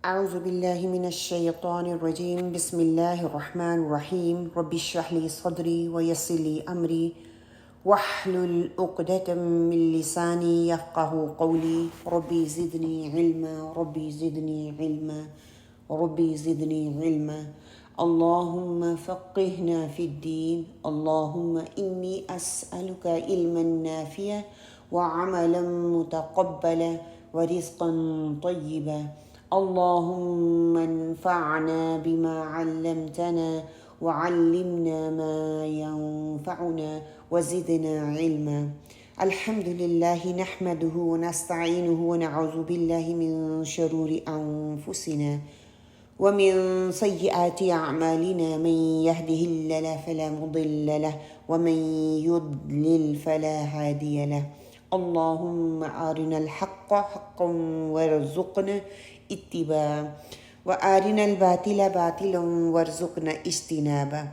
اعوذ باللہ من الشیطان الرجیم بسم اللہ الرحمن الرحیم رب اشرح لی صدری ویسر لی امری واحلل عقدۃ من لسانی یفقہوا قولی ربی زدنی علما ربی زدنی علما ربی زدنی علما اللہم فقہنا فی الدین اللہم انی اسألک علما نافعا وعملا متقبلا ورزقا طیبا اللهم انفعنا بما علمتنا وعلمنا ما ينفعنا وزدنا علما الحمد لله نحمده ونستعينه ونعوذ بالله من شرور أنفسنا ومن سيئات أعمالنا من يهده الله فلا مضل له ومن يضلل فلا هادي له اللهم أرنا الحق حقا وارزقنا اتباعه وأرنا الباطل باطلا وارزقنا اجتنابه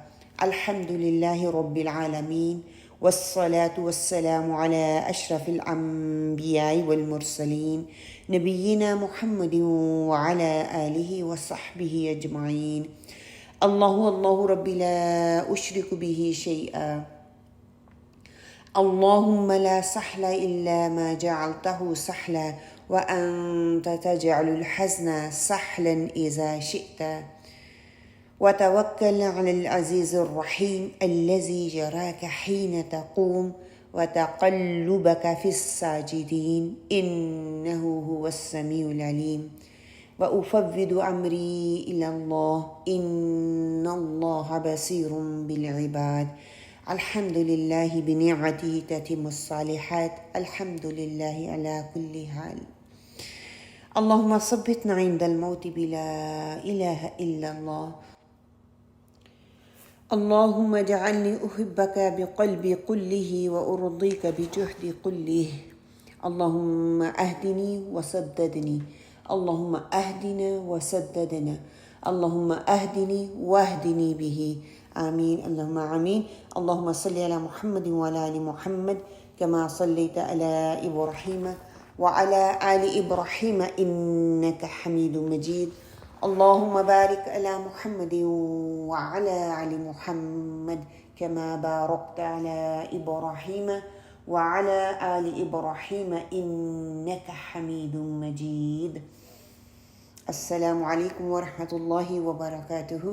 الحمد لله رب العالمين والصلاة والسلام على أشرف الأنبياء والمرسلين نبينا محمد وعلى آله وصحبه أجمعين الله رب لا أشرك به شيئا اللهم لا سهل إلا ما جعلته سهلا وأنت تجعل الحزن سهلا إذا شئت وتوكل على العزيز الرحيم الذي يراك حين تقوم وتقلبك في الساجدين إنه هو السميع العليم وأفوض أمري إلى الله إن الله بصير بالعباد الحمد لله بنعمته تتم الصالحات الحمد لله على كل حال اللهم ثبتنا عند الموت بلا إله إلا الله اللهم اجعلني أحبك بقلبي كله وأرضيك بجهدي كله اللهم أهدني وسددني اللهم أهدنا وسددنا اللهم أهدني واهدني به آمين اللهم آمين اللهم صل على محمد وعلى آل محمد كما صليت على إبراهيم وعلى آل إبراهيم إنك حميد مجيد اللهم بارك على محمد وعلى آل محمد كما باركت على إبراهيم وعلى آل إبراهيم إنك حميد مجيد السلام علیکم ورحمۃ اللہ وبرکاتہ۔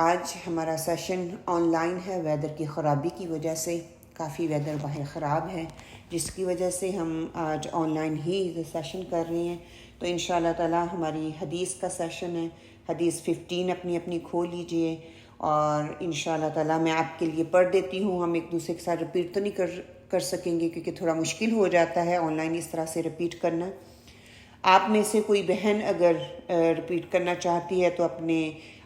آج ہمارا سیشن آن لائن ہے، ویدر کی خرابی کی وجہ سے کافی ویدر باہر خراب ہے، جس کی وجہ سے ہم آج آن لائن ہی سیشن کر رہے ہیں۔ تو انشاءاللہ تعالی ہماری حدیث کا سیشن ہے، حدیث 15 اپنی کھول لیجئے، اور انشاءاللہ تعالی میں آپ کے لیے پڑھ دیتی ہوں۔ ہم ایک دوسرے کے ساتھ رپیٹ تو نہیں کر سکیں گے کیونکہ تھوڑا مشکل ہو جاتا ہے آن لائن اس طرح سے رپیٹ کرنا۔ آپ میں سے کوئی بہن اگر رپیٹ کرنا چاہتی ہے تو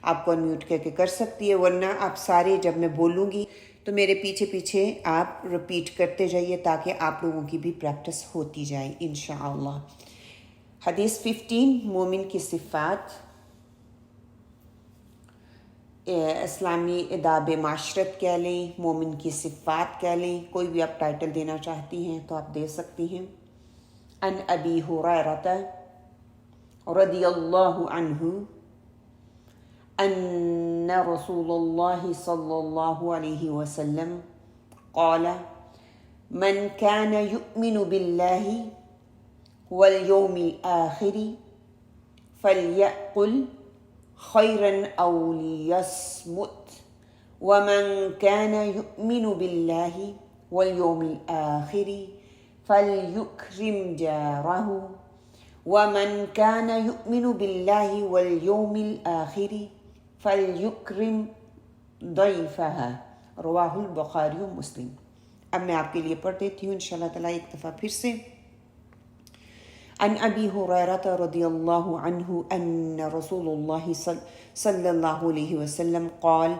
آپ کو انمیوٹ کر سکتی ہے، ورنہ آپ سارے جب میں بولوں گی تو میرے پیچھے آپ رپیٹ کرتے جائیے تاکہ آپ لوگوں کی بھی پریکٹس ہوتی جائے انشاءاللہ۔ حدیث 15 مومن کی صفات، اسلامی آداب معاشرت کہہ لیں، مومن کی صفات کہہ لیں، کوئی بھی آپ ٹائٹل دینا چاہتی ہیں تو آپ دے سکتی ہیں۔ عن ابی ہریرہ رضی اللہ عنہ ان رسول اللہ صلی اللہ علیہ وسلم قال من كان يؤمن بالله واليوم الآخر فليقل خيرا أو ليصمت ومن كان يؤمن بالله واليوم الآخر فليكرم جاره ومن كان يؤمن بالله واليوم الآخر فليكرم ضيفه رواہ البخاری مسلم۔ اب میں آپ کے لیے پڑھ دیتی ہوں انشاءاللہ تعالیٰ ایک دفعہ پھر سے۔ عن ابی ہریرہ رضی اللہ عنہ ان رسول اللہ صلی اللہ علیہ وسلم قال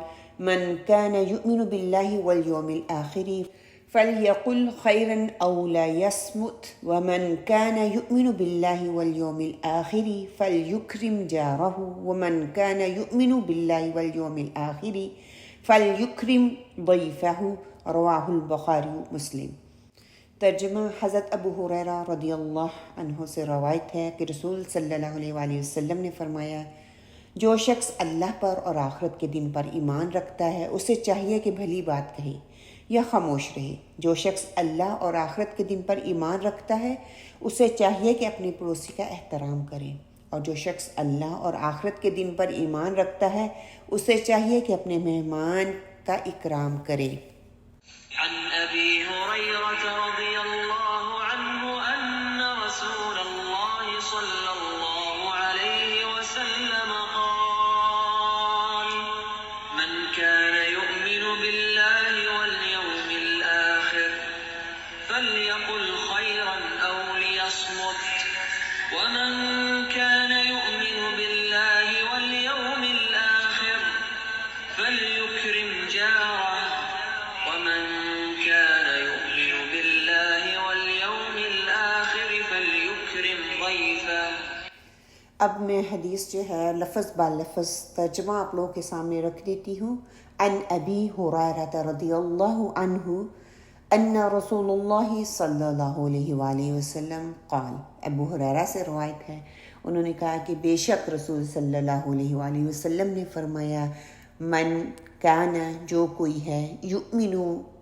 من كان يؤمن بالله واليوم الآخر فليقل خيرا أو لا يصمت ومن كان يؤمن بالله واليوم الآخر فليكرم جاره ومن كان يؤمن بالله واليوم الآخر فليكرم ضيفه رواہ البخاری مسلم۔ ترجمہ حضرت ابو ہریرہ رضی اللہ عنہ سے روایت ہے کہ رسول صلی اللہ علیہ وآلہ وسلم نے فرمایا، جو شخص اللہ پر اور آخرت کے دن پر ایمان رکھتا ہے اسے چاہیے کہ بھلی بات کہے یا خاموش رہے۔ جو شخص اللہ اور آخرت کے دن پر ایمان رکھتا ہے اسے چاہیے کہ اپنے پڑوسی کا احترام کرے، اور جو شخص اللہ اور آخرت کے دن پر ایمان رکھتا ہے اسے چاہیے کہ اپنے مہمان کا اکرام کرے۔ عن ابی ہریرہ رضی اللہ عنہ ان رسول اللہ صلی اللہ علیہ وسلم قال من كان يؤمن بالله واليوم الآخر فليقل خيرا أو ليصمت ومن كان يؤمن بالله واليوم الآخر فليكرم جاره ومن كان يؤمن بالله واليوم الآخر فليكرم ضيفه۔ اب میں حدیث جو ہے لفظ بالفظ ترجمہ آپ لوگوں کے سامنے رکھ دیتی ہوں۔ عن ابی ہریرہ رضی اللہ عنہ ان رسول اللہ صلی اللہ علیہ وآلہ وسلم قال، ابو ہریرہ سے روایت ہے، انہوں نے کہا کہ بے شک رسول صلی اللہ علیہ وآلہ وسلم نے فرمایا، من کان، جو کوئی ہے، یؤمن،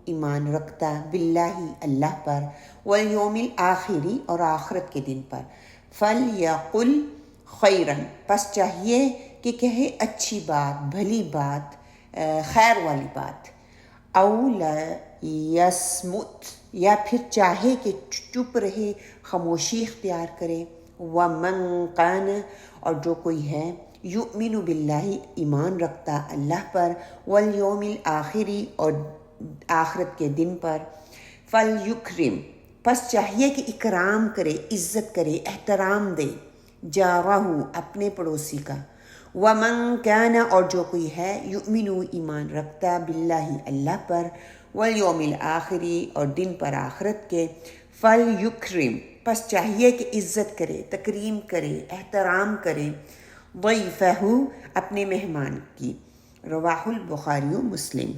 ایمان رکھتا، باللہ، اللہ پر، والیوم الآخری، اور آخرت کے دن پر، فلیقل خیرن، پس چاہیے کہ کہے اچھی بات، بھلی بات، خیر والی بات، او یسمت، یا پھر چاہے کہ چپ رہے، خاموشی اختیار کرے، ومن کان، اور جو کوئی ہے، یؤمن باللہ، ایمان رکھتا اللہ پر، والیوم الآخری، اور آخرت کے دن پر، فلیکرم، پس چاہیے کہ اکرام کرے، عزت کرے، احترام دے، جارہ، اپنے پڑوسی کا، ومن کان، اور جو کوئی ہے، یؤمن، ایمان رکھتا، باللہ، اللہ پر، والیوم الآخری، اور دن پر آخرت کے، فلیکرم، پس چاہیے کہ عزت کرے، تکریم کرے، احترام کرے، ضیفہ، اپنے مہمان کی، رواہ البخاری و مسلم۔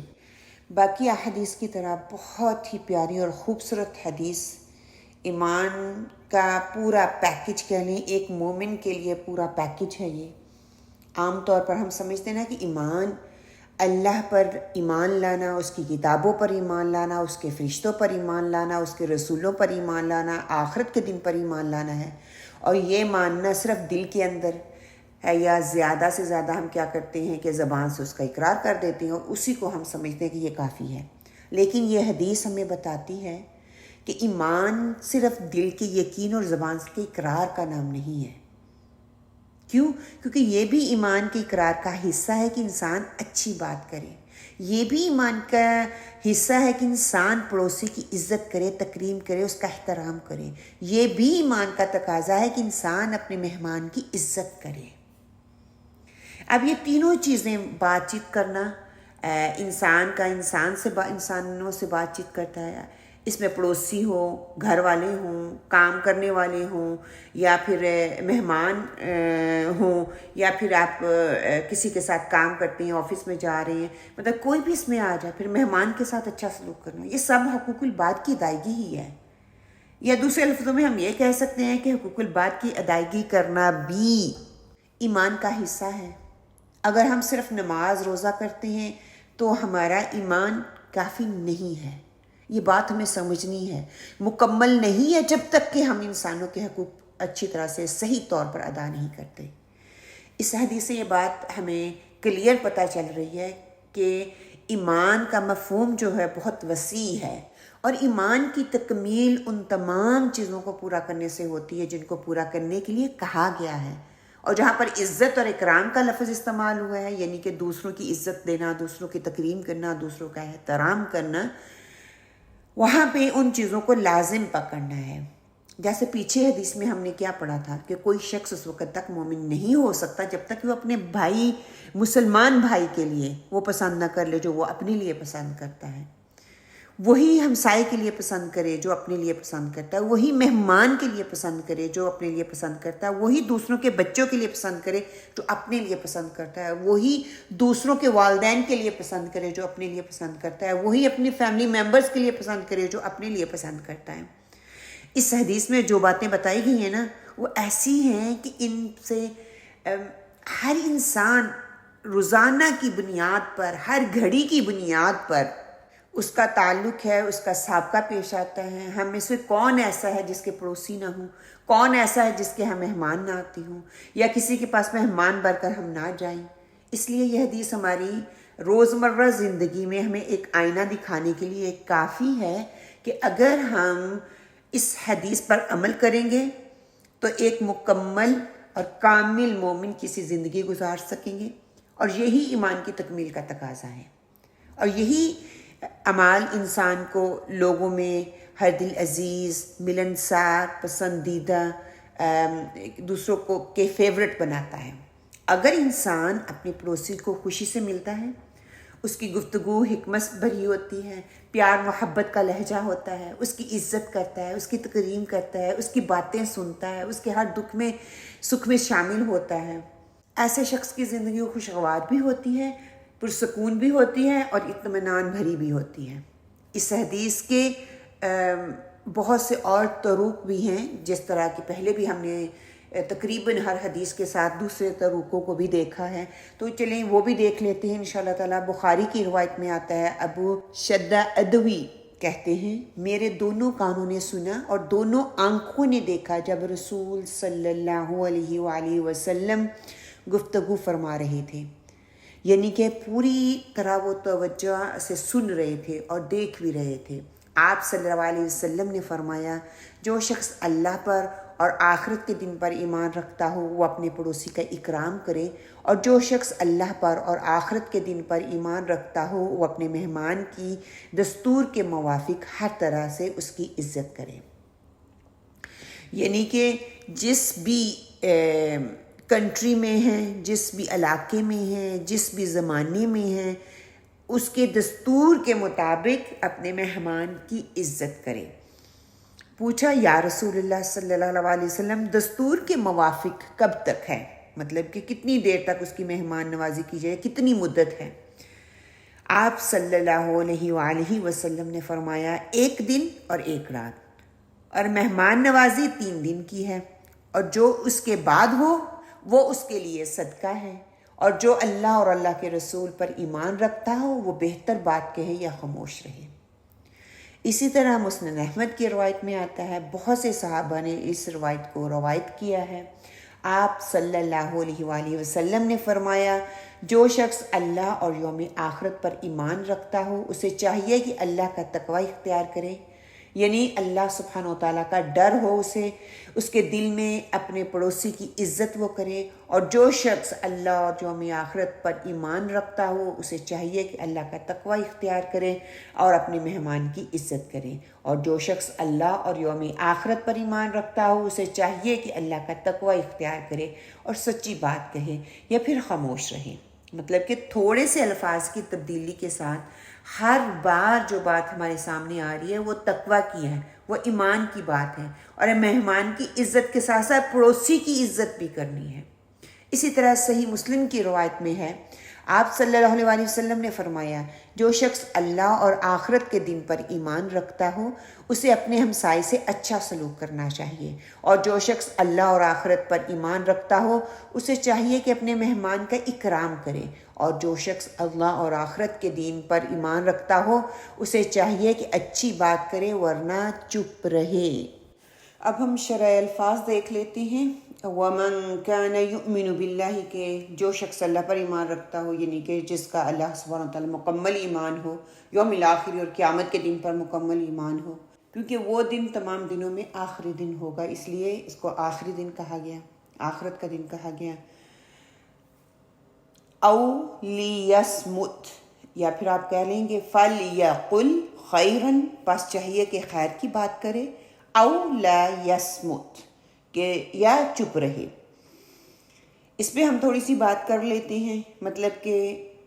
باقی احادیث کی طرح بہت ہی پیاری اور خوبصورت حدیث، ایمان کا پورا پیکج کہہ لیں، ایک مومن کے لیے پورا پیکج ہے یہ۔ عام طور پر ہم سمجھتے ہیں نا کہ ایمان، اللہ پر ایمان لانا، اس کی کتابوں پر ایمان لانا، اس کے فرشتوں پر ایمان لانا، اس کے رسولوں پر ایمان لانا، آخرت کے دن پر ایمان لانا ہے، اور یہ ماننا صرف دل کے اندر ہے، یا زیادہ سے زیادہ ہم کیا کرتے ہیں کہ زبان سے اس کا اقرار کر دیتے ہیں اور اسی کو ہم سمجھتے ہیں کہ یہ کافی ہے۔ لیکن یہ حدیث ہمیں بتاتی ہے کہ ایمان صرف دل کے یقین اور زبان کے اقرار کا نام نہیں ہے۔ کیوں؟ کیونکہ یہ بھی ایمان کے اقرار کا حصہ ہے کہ انسان اچھی بات کرے، یہ بھی ایمان کا حصہ ہے کہ انسان پڑوسی کی عزت کرے، تکریم کرے، اس کا احترام کرے، یہ بھی ایمان کا تقاضا ہے کہ انسان اپنے مہمان کی عزت کرے۔ اب یہ تینوں چیزیں، بات چیت کرنا، انسان کا انسانوں سے بات چیت کرتا ہے، اس میں پڑوسی ہو، گھر والے ہوں، کام کرنے والے ہوں، یا پھر مہمان ہوں، یا پھر آپ کسی کے ساتھ کام کرتے ہیں، آفس میں جا رہے ہیں، مطلب کوئی بھی اس میں آ جائے، پھر مہمان کے ساتھ اچھا سلوک کرنا، یہ سب حقوق البات کی ادائیگی ہی ہے۔ یا دوسرے لفظوں میں ہم یہ کہہ سکتے ہیں کہ حقوق البات کی ادائیگی کرنا بھی ایمان کا حصہ ہے۔ اگر ہم صرف نماز روزہ کرتے ہیں تو ہمارا ایمان کافی نہیں ہے، یہ بات ہمیں سمجھنی ہے، مکمل نہیں ہے جب تک کہ ہم انسانوں کے حقوق اچھی طرح سے صحیح طور پر ادا نہیں کرتے۔ اس حدیث سے یہ بات ہمیں کلیئر پتہ چل رہی ہے کہ ایمان کا مفہوم جو ہے بہت وسیع ہے، اور ایمان کی تکمیل ان تمام چیزوں کو پورا کرنے سے ہوتی ہے جن کو پورا کرنے کے لیے کہا گیا ہے۔ اور جہاں پر عزت اور اکرام کا لفظ استعمال ہوا ہے، یعنی کہ دوسروں کی عزت دینا، دوسروں کی تکریم کرنا، دوسروں کا احترام کرنا، وہاں پہ ان چیزوں کو لازم پکڑنا ہے۔ جیسے پیچھے حدیث میں ہم نے کیا پڑھا تھا کہ کوئی شخص اس وقت تک مومن نہیں ہو سکتا جب تک وہ اپنے بھائی، مسلمان بھائی کے لیے وہ پسند نہ کر لے جو وہ اپنے لیے پسند کرتا ہے۔ وہی ہمسائے کے لیے پسند کرے جو اپنے لیے پسند کرتا ہے، وہی مہمان کے لیے پسند کرے جو اپنے لیے پسند کرتا ہے، وہی دوسروں کے بچوں کے لیے پسند کرے جو اپنے لیے پسند کرتا ہے، وہی دوسروں کے والدین کے لیے پسند کرے جو اپنے لیے پسند کرتا ہے، وہی اپنی فیملی ممبرز کے لیے پسند کرے جو اپنے لیے پسند کرتا ہے۔ اس حدیث میں جو باتیں بتائی گئی ہیں نا وہ ایسی ہیں کہ ان سے ہر انسان روزانہ کی بنیاد پر، ہر گھڑی کی بنیاد پر اس کا تعلق ہے، اس کا سابقہ پیش آتا ہے۔ ہم میں سے کون ایسا ہے جس کے پڑوسی نہ ہوں، کون ایسا ہے جس کے ہم مہمان نہ آتے ہوں، یا کسی کے پاس مہمان بن کر ہم نہ جائیں۔ اس لیے یہ حدیث ہماری روزمرہ زندگی میں ہمیں ایک آئینہ دکھانے کے لیے کافی ہے کہ اگر ہم اس حدیث پر عمل کریں گے تو ایک مکمل اور کامل مومن کی سی زندگی گزار سکیں گے، اور یہی ایمان کی تکمیل کا تقاضا ہے، اور یہی اعمال انسان کو لوگوں میں ہر دل عزیز، ملنسار، پسندیدہ، دوسروں کو کے فیورٹ بناتا ہے۔ اگر انسان اپنے پڑوسی کو خوشی سے ملتا ہے، اس کی گفتگو حکمت بھری ہوتی ہے، پیار محبت کا لہجہ ہوتا ہے، اس کی عزت کرتا ہے، اس کی تکریم کرتا ہے، اس کی باتیں سنتا ہے، اس کے ہر دکھ میں سکھ میں شامل ہوتا ہے، ایسے شخص کی زندگی خوشگوار بھی ہوتی ہے، پرسکون بھی ہوتی ہے، اور اطمینان بھری بھی ہوتی ہے۔ اس حدیث کے بہت سے اور طرق بھی ہیں، جس طرح کہ پہلے بھی ہم نے تقریباً ہر حدیث کے ساتھ دوسرے طریقوں کو بھی دیکھا ہے، تو چلیں وہ بھی دیکھ لیتے ہیں انشاءاللہ تعالیٰ۔ بخاری کی روایت میں آتا ہے، ابو شدہ ادوی کہتے ہیں، میرے دونوں کانوں نے سنا اور دونوں آنکھوں نے دیکھا جب رسول صلی اللہ علیہ وآلہ وسلم گفتگو فرما رہے تھے، یعنی کہ پوری طرح وہ توجہ سے سن رہے تھے اور دیکھ بھی رہے تھے۔ آپ صلی اللہ علیہ وسلم نے فرمایا، جو شخص اللہ پر اور آخرت کے دن پر ایمان رکھتا ہو وہ اپنے پڑوسی کا اکرام کرے، اور جو شخص اللہ پر اور آخرت کے دن پر ایمان رکھتا ہو وہ اپنے مہمان کی دستور کے موافق ہر طرح سے اس کی عزت کرے۔ یعنی کہ جس بھی کنٹری میں ہیں، جس بھی علاقے میں ہیں، جس بھی زمانے میں ہیں، اس کے دستور کے مطابق اپنے مہمان کی عزت کرے۔ پوچھا، یا رسول اللہ صلی اللہ علیہ وسلم، دستور کے موافق کب تک ہے؟ مطلب کہ کتنی دیر تک اس کی مہمان نوازی کی جائے، کتنی مدت ہے؟ آپ صلی اللہ علیہ وآلہ وسلم نے فرمایا، 1 دن اور 1 رات، اور مہمان نوازی 3 دن کی ہے، اور جو اس کے بعد ہو وہ اس کے لیے صدقہ ہے، اور جو اللہ اور اللہ کے رسول پر ایمان رکھتا ہو وہ بہتر بات کہے یا خاموش رہے۔ اسی طرح مسند احمد کی روایت میں آتا ہے، بہت سے صحابہ نے اس روایت کو روایت کیا ہے، آپ صلی اللہ علیہ وآلہ وسلم نے فرمایا، جو شخص اللہ اور یوم آخرت پر ایمان رکھتا ہو اسے چاہیے کہ اللہ کا تقوی اختیار کرے، یعنی اللہ سبحانہ و تعالیٰ کا ڈر ہو اسے، اس کے دل میں اپنے پڑوسی کی عزت وہ کرے، اور جو شخص اللہ اور یوم آخرت پر ایمان رکھتا ہو اسے چاہیے کہ اللہ کا تقوی اختیار کرے اور اپنے مہمان کی عزت کرے، اور جو شخص اللہ اور یوم آخرت پر ایمان رکھتا ہو اسے چاہیے کہ اللہ کا تقوی اختیار کرے اور سچی بات کہے یا پھر خاموش رہے۔ مطلب کہ تھوڑے سے الفاظ کی تبدیلی کے ساتھ ہر بار جو بات ہمارے سامنے آ رہی ہے وہ تقوی کی ہے، وہ ایمان کی بات ہے، اور مہمان کی عزت کے ساتھ ساتھ پڑوسی کی عزت بھی کرنی ہے۔ اسی طرح صحیح مسلم کی روایت میں ہے، آپ صلی اللہ علیہ وسلم نے فرمایا، جو شخص اللہ اور آخرت کے دن پر ایمان رکھتا ہو اسے اپنے ہمسائے سے اچھا سلوک کرنا چاہیے، اور جو شخص اللہ اور آخرت پر ایمان رکھتا ہو اسے چاہیے کہ اپنے مہمان کا اکرام کرے، اور جو شخص اللہ اور آخرت کے دین پر ایمان رکھتا ہو اسے چاہیے کہ اچھی بات کرے ورنہ چپ رہے۔ اب ہم شرح الفاظ دیکھ لیتے ہیں۔ وَمَنْ كَانَ يُؤْمِنُ بِاللَّهِ کہ جو شخص اللہ پر ایمان رکھتا ہو، یعنی کہ جس کا اللہ سبحانہ وتعالیٰ مکمل ایمان ہو، یوم الآخر اور قیامت کے دن پر مکمل ایمان ہو، کیونکہ وہ دن تمام دنوں میں آخری دن ہوگا، اس لیے اس کو آخری دن کہا گیا، آخرت کا دن کہا گیا۔ او لیسمت، یا پھر آپ کہہ لیں گے فلیقل خیرن، پس چاہیے کہ خیر کی بات کرے، او لا یسمت کہ یا چپ رہے۔ اس پہ ہم تھوڑی سی بات کر لیتے ہیں، مطلب کہ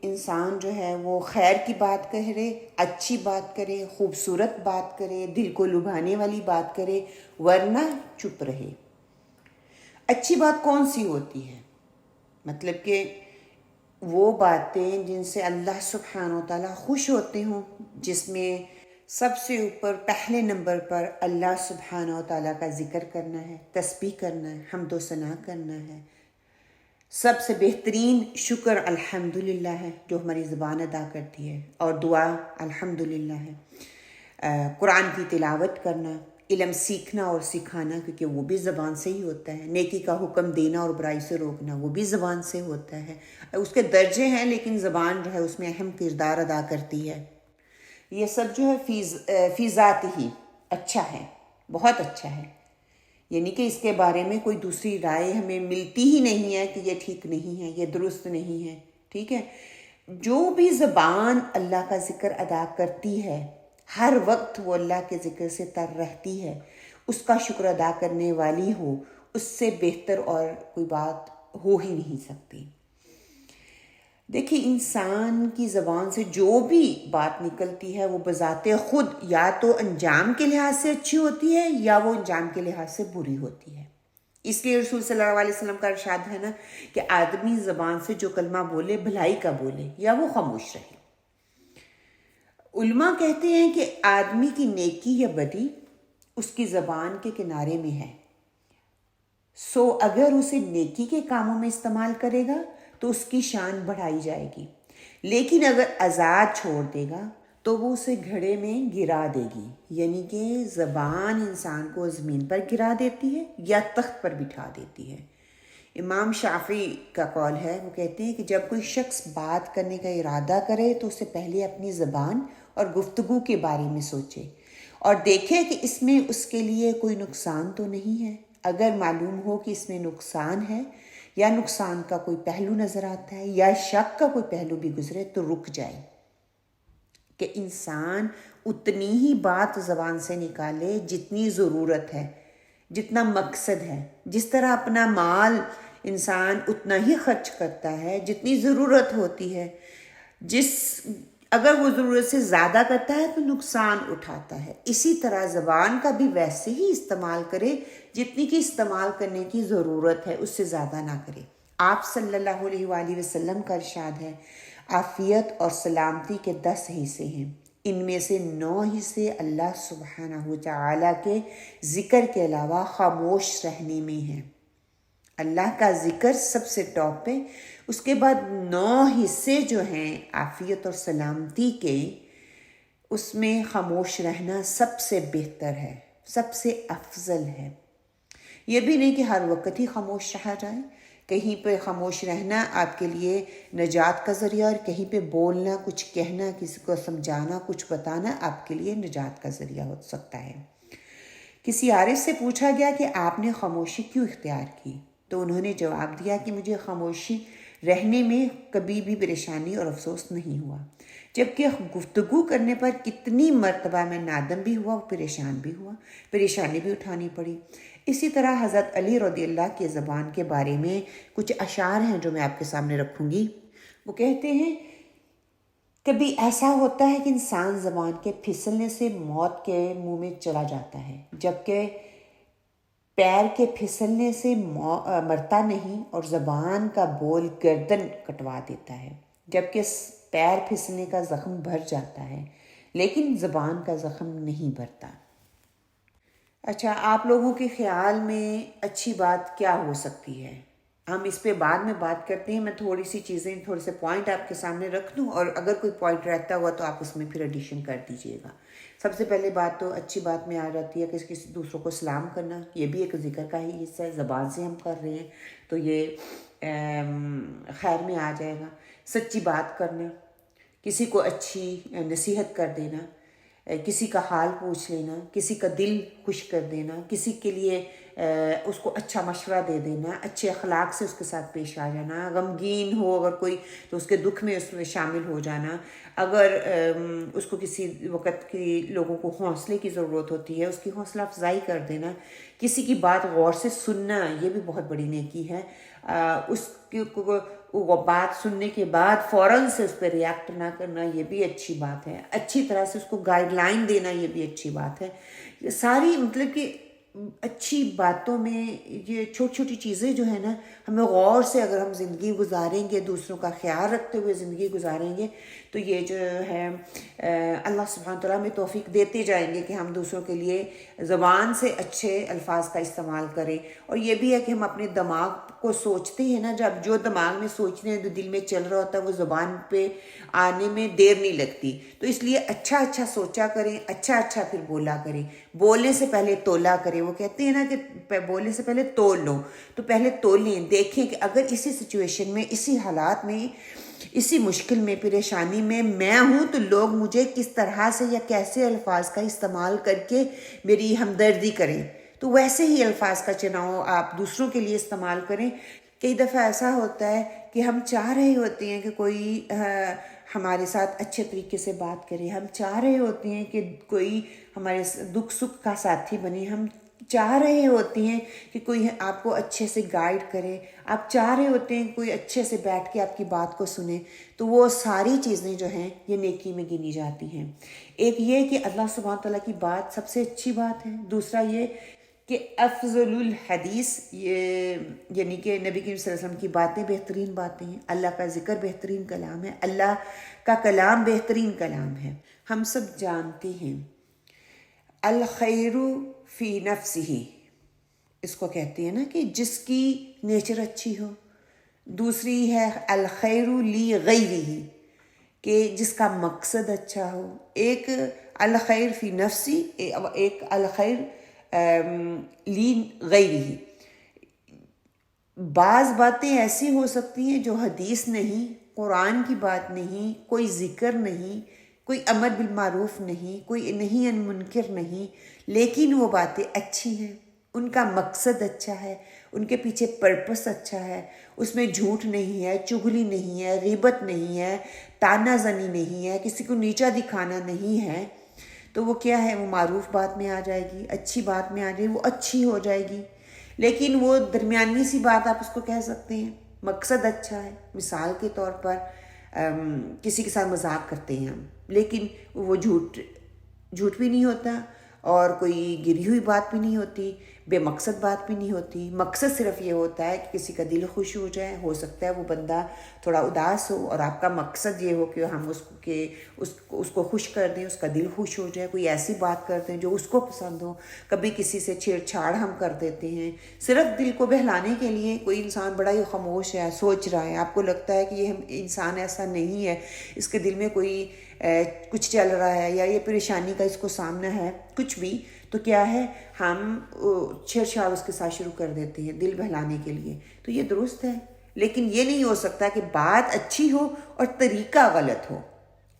انسان جو ہے وہ خیر کی بات کرے، اچھی بات کرے، خوبصورت بات کرے، دل کو لبھانے والی بات کرے، ورنہ چپ رہے۔ اچھی بات کون سی ہوتی ہے؟ مطلب کہ وہ باتیں جن سے اللہ سبحانہ و تعالیٰ خوش ہوتے ہوں، جس میں سب سے اوپر پہلے نمبر پر اللہ سبحانہ و تعالیٰ کا ذکر کرنا ہے، تسبیح کرنا ہے، حمد و ثنا کرنا ہے۔ سب سے بہترین شکر الحمدللہ ہے جو ہماری زبان ادا کرتی ہے، اور دعا الحمدللہ ہے۔ قرآن کی تلاوت کرنا، علم سیکھنا اور سکھانا، کیونکہ وہ بھی زبان سے ہی ہوتا ہے۔ نیکی کا حکم دینا اور برائی سے روکنا، وہ بھی زبان سے ہوتا ہے۔ اس کے درجے ہیں لیکن زبان جو ہے اس میں اہم کردار ادا کرتی ہے۔ یہ سب جو ہے فی ذات ہی اچھا ہے، بہت اچھا ہے، یعنی کہ اس کے بارے میں کوئی دوسری رائے ہمیں ملتی ہی نہیں ہے کہ یہ ٹھیک نہیں ہے، یہ درست نہیں ہے، ٹھیک ہے۔ جو بھی زبان اللہ کا ذکر ادا کرتی ہے، ہر وقت وہ اللہ کے ذکر سے تر رہتی ہے، اس کا شکر ادا کرنے والی ہو، اس سے بہتر اور کوئی بات ہو ہی نہیں سکتی۔ دیکھیے، انسان کی زبان سے جو بھی بات نکلتی ہے وہ بذات خود یا تو انجام کے لحاظ سے اچھی ہوتی ہے یا وہ انجام کے لحاظ سے بری ہوتی ہے۔ اس لیے رسول صلی اللہ علیہ وسلم کا ارشاد ہے نا کہ آدمی زبان سے جو کلمہ بولے بھلائی کا بولے یا وہ خاموش رہے۔ علماء کہتے ہیں کہ آدمی کی نیکی یا بدی اس کی زبان کے کنارے میں ہے، سو اگر اسے نیکی کے کاموں میں استعمال کرے گا تو اس کی شان بڑھائی جائے گی، لیکن اگر آزاد چھوڑ دے گا تو وہ اسے گھڑے میں گرا دے گی، یعنی کہ زبان انسان کو زمین پر گرا دیتی ہے یا تخت پر بٹھا دیتی ہے۔ امام شافعی کا قول ہے، وہ کہتے ہیں کہ جب کوئی شخص بات کرنے کا ارادہ کرے تو اس سے پہلے اپنی زبان اور گفتگو کے بارے میں سوچے اور دیکھے کہ اس میں اس کے لیے کوئی نقصان تو نہیں ہے۔ اگر معلوم ہو کہ اس میں نقصان ہے یا نقصان کا کوئی پہلو نظر آتا ہے یا شک کا کوئی پہلو بھی گزرے تو رک جائے، کہ انسان اتنی ہی بات زبان سے نکالے جتنی ضرورت ہے، جتنا مقصد ہے۔ جس طرح اپنا مال انسان اتنا ہی خرچ کرتا ہے جتنی ضرورت ہوتی ہے، اگر وہ ضرورت سے زیادہ کرتا ہے تو نقصان اٹھاتا ہے۔ اسی طرح زبان کا بھی ویسے ہی استعمال کرے جتنی کی استعمال کرنے کی ضرورت ہے، اس سے زیادہ نہ کرے۔ آپ صلی اللہ علیہ وآلہ وسلم کا ارشاد ہے، عافیت اور سلامتی کے 10 حصے ہیں، ان میں سے 9 حصے اللہ سبحانہ وتعالیٰ کے ذکر کے علاوہ خاموش رہنے میں ہیں۔ اللہ کا ذکر سب سے ٹاپ پہ، اس کے بعد 9 حصے جو ہیں عافیت اور سلامتی کے، اس میں خاموش رہنا سب سے بہتر ہے، سب سے افضل ہے۔ یہ بھی نہیں کہ ہر وقت ہی خاموش رہا جائے، کہیں پہ خاموش رہنا آپ کے لیے نجات کا ذریعہ، اور کہیں پہ بولنا، کچھ کہنا، کسی کو سمجھانا، کچھ بتانا آپ کے لیے نجات کا ذریعہ ہو سکتا ہے۔ کسی عارف سے پوچھا گیا کہ آپ نے خاموشی کیوں اختیار کی؟ تو انہوں نے جواب دیا کہ مجھے خاموشی رہنے میں کبھی بھی پریشانی اور افسوس نہیں ہوا، جبکہ گفتگو کرنے پر کتنی مرتبہ میں نادم بھی ہوا اور پریشان بھی ہوا، پریشانی بھی اٹھانی پڑی۔ اسی طرح حضرت علی رضی اللہ کی زبان کے بارے میں کچھ اشعار ہیں جو میں آپ کے سامنے رکھوں گی۔ وہ کہتے ہیں، کبھی ایسا ہوتا ہے کہ انسان زبان کے پھسلنے سے موت کے منہ میں چلا جاتا ہے، جبکہ پیر کے پھسلنے سے مرتا نہیں، اور زبان کا بول گردن کٹوا دیتا ہے، جبکہ پیر پھسلنے کا زخم بھر جاتا ہے لیکن زبان کا زخم نہیں بھرتا۔ اچھا، آپ لوگوں کے خیال میں اچھی بات کیا ہو سکتی ہے؟ ہم اس پہ بعد میں بات کرتے ہیں، میں تھوڑی سی چیزیں، تھوڑے سے پوائنٹ آپ کے سامنے رکھ دوں، اور اگر کوئی پوائنٹ رہتا ہوا تو آپ اس میں پھر ایڈیشن کر دیجئے گا۔ سب سے پہلے بات تو اچھی بات میں آ جاتی ہے کہ کسی دوسروں کو سلام کرنا، یہ بھی ایک ذکر کا ہی حصہ ہے، زبان سے ہم کر رہے ہیں تو یہ خیر میں آ جائے گا۔ سچی بات کرنا، کسی کو اچھی نصیحت کر دینا، کسی کا حال پوچھ لینا، کسی کا دل خوش کر دینا، کسی کے لیے اس کو اچھا مشورہ دے دینا، اچھے اخلاق سے اس کے ساتھ پیش آ جانا، غمگین ہو اگر کوئی تو اس کے دکھ میں اس میں شامل ہو جانا، اگر اس کو کسی وقت کی لوگوں کو حوصلے کی ضرورت ہوتی ہے اس کی حوصلہ افزائی کر دینا، کسی کی بات غور سے سننا، یہ بھی بہت بڑی نیکی ہے۔ اس وہ بات سننے کے بعد فوراً سے اس پہ ریئیکٹ نہ کرنا، یہ بھی اچھی بات ہے. اچھی طرح سے اس کو گائیڈ لائن دینا، یہ بھی اچھی بات ہے. یہ ساری مطلب کہ اچھی باتوں میں یہ چھوٹی چھوٹی چیزیں جو ہیں نا، ہمیں غور سے اگر ہم زندگی گزاریں گے، دوسروں کا خیال رکھتے ہوئے زندگی گزاریں گے، تو یہ جو ہے اللہ سبحانہ تعالیٰ ہمیں توفیق دیتے جائیں گے کہ ہم دوسروں کے لیے زبان سے اچھے الفاظ کا استعمال کریں. اور یہ بھی ہے کہ ہم اپنے دماغ کو سوچتے ہیں نا، جب جو دماغ میں سوچتے ہیں، جو دل میں چل رہا ہوتا ہے، وہ زبان پہ آنے میں دیر نہیں لگتی. تو اس لیے اچھا اچھا سوچا کریں، اچھا اچھا پھر بولا کریں. بولنے سے پہلے تولا کریں. وہ کہتے ہیں نا کہ بولنے سے پہلے تول لو، تو پہلے تولیں، دیکھیں کہ اگر اسی سچویشن میں، اسی حالات میں، اسی مشکل میں، پریشانی میں ہوں، تو لوگ مجھے کس طرح سے یا کیسے الفاظ کا استعمال کر کے میری ہمدردی کریں. تو ویسے ہی الفاظ کا چناؤ آپ دوسروں کے لیے استعمال کریں. کئی دفعہ ایسا ہوتا ہے کہ ہم چاہ رہے ہوتے ہیں کہ کوئی ہمارے ساتھ اچھے طریقے سے بات کرے، ہم چاہ رہے ہوتے ہیں کہ کوئی ہمارے دکھ سکھ کا ساتھی بنے، ہم چاہ رہے ہوتے ہیں کہ کوئی آپ کو اچھے سے گائیڈ کرے، آپ چاہ رہے ہوتے ہیں کہ کوئی اچھے سے بیٹھ کے آپ کی بات کو سنے. تو وہ ساری چیزیں جو ہیں یہ نیکی میں گنی جاتی ہیں. ایک یہ کہ اللہ سبحانہ تعالیٰ کی بات سب سے اچھی بات ہے. دوسرا یہ کہ افضل الحدیث، یعنی کہ نبی کریم صلی اللہ علیہ وسلم کی باتیں بہترین باتیں ہیں، اللہ کا ذکر بہترین کلام ہے، اللہ کا کلام بہترین کلام ہے. ہم سب جانتے ہیں الخیر فی نفسہ، اس کو کہتے ہیں نا کہ جس کی نیچر اچھی ہو. دوسری ہے الخیر لی غیرہ، کہ جس کا مقصد اچھا ہو. ایک الخیر فی نفسی، ایک الخیر لی غیرہ. بعض باتیں ایسی ہو سکتی ہیں جو حدیث نہیں، قرآن کی بات نہیں، کوئی ذکر نہیں، کوئی امر بالمعروف نہیں، کوئی نہی عن منکر نہیں، لیکن وہ باتیں اچھی ہیں، ان کا مقصد اچھا ہے، ان کے پیچھے پرپس اچھا ہے، اس میں جھوٹ نہیں ہے، چغلی نہیں ہے، غیبت نہیں ہے، تانا زنی نہیں ہے، کسی کو نیچا دکھانا نہیں ہے. تو وہ کیا ہے، وہ معروف بات میں آ جائے گی، اچھی بات میں آ جائے گی، وہ اچھی ہو جائے گی. لیکن وہ درمیانی سی بات آپ اس کو کہہ سکتے ہیں، مقصد اچھا ہے. مثال کے طور پر کسی کے ساتھ مذاق کرتے ہیں ہم، لیکن وہ جھوٹ بھی نہیں ہوتا اور کوئی گری ہوئی بات بھی نہیں ہوتی، بے مقصد بات بھی نہیں ہوتی. مقصد صرف یہ ہوتا ہے کہ کسی کا دل خوش ہو جائے. ہو سکتا ہے وہ بندہ تھوڑا اداس ہو اور آپ کا مقصد یہ ہو کہ ہم اس کو خوش کر دیں، اس کا دل خوش ہو جائے. کوئی ایسی بات کر دیں جو اس کو پسند ہو. کبھی کسی سے چھیڑ چھاڑ ہم کر دیتے ہیں صرف دل کو بہلانے کے لیے. کوئی انسان بڑا ہی خاموش ہے، سوچ رہا ہے، آپ کو لگتا ہے کہ یہ انسان ایسا نہیں ہے، اس کے دل میں کوئی کچھ چل رہا ہے یا یہ پریشانی کا اس کو سامنا ہے، کچھ بھی، تو کیا ہے، ہم چھیڑ چھاڑ اس کے ساتھ شروع کر دیتے ہیں دل بہلانے کے لیے. تو یہ درست ہے، لیکن یہ نہیں ہو سکتا کہ بات اچھی ہو اور طریقہ غلط ہو.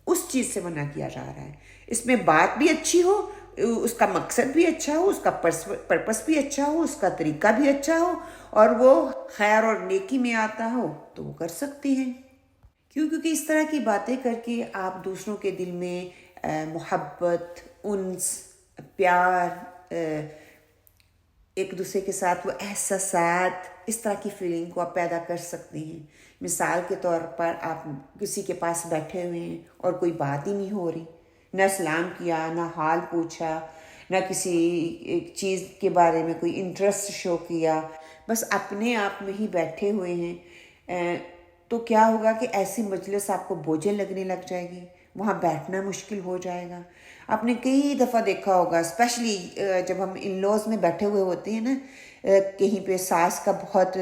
اس چیز سے منع کیا جا رہا ہے. اس میں بات بھی اچھی ہو، اس کا مقصد بھی اچھا ہو، اس کا پرپس بھی اچھا ہو، اس کا طریقہ بھی اچھا ہو، اور وہ خیر اور نیکی میں آتا ہو تو وہ کر سکتے ہیں. کیونکہ اس طرح کی باتیں کر کے آپ دوسروں کے دل میں محبت، انس، پیار، ایک دوسرے کے ساتھ وہ احساسات، اس طرح کی فیلنگ کو آپ پیدا کر سکتے ہیں. مثال کے طور پر آپ کسی کے پاس بیٹھے ہوئے ہیں اور کوئی بات ہی نہیں ہو رہی، نہ سلام کیا، نہ حال پوچھا، نہ کسی ایک چیز کے بارے میں کوئی انٹرسٹ شو کیا، بس اپنے آپ میں ہی بیٹھے ہوئے ہیں. تو کیا ہوگا کہ ایسی مجلس آپ کو بوجھل لگنے لگ جائے گی، وہاں بیٹھنا مشکل ہو جائے گا. آپ نے کئی دفعہ دیکھا ہوگا، اسپیشلی جب ہم ان لوز میں بیٹھے ہوئے ہوتے ہیں نا، کہیں پہ ساس کا بہت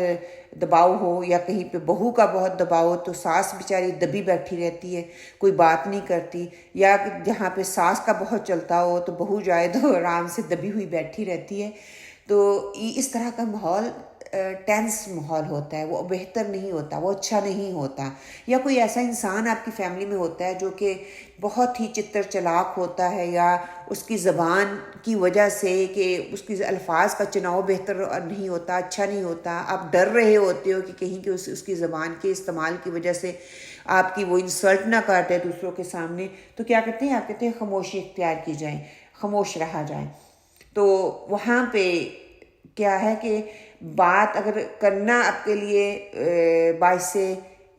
دباؤ ہو یا کہیں پہ بہو کا بہت دباؤ ہو، تو ساس بیچاری دبی بیٹھی رہتی ہے، کوئی بات نہیں کرتی. یا جہاں پہ ساس کا بہت چلتا ہو تو بہو جائے تو آرام سے دبی ہوئی بیٹھی رہتی ہے. تو اس طرح کا ماحول ٹینس ماحول ہوتا ہے، وہ بہتر نہیں ہوتا، وہ اچھا نہیں ہوتا. یا کوئی ایسا انسان آپ کی فیملی میں ہوتا ہے جو کہ بہت ہی چتر چلاک ہوتا ہے، یا اس کی زبان کی وجہ سے کہ اس کی الفاظ کا چناؤ بہتر نہیں ہوتا، اچھا نہیں ہوتا. آپ ڈر رہے ہوتے ہو کہ کہیں کہ اس کی زبان کے استعمال کی وجہ سے آپ کی وہ انسلٹ نہ کاٹے دوسروں کے سامنے. تو کیا کہتے ہیں، آپ کہتے ہیں خاموشی اختیار کی جائے، خاموش رہا جائے. تو وہاں پہ کیا ہے کہ بات اگر کرنا آپ کے لیے باعث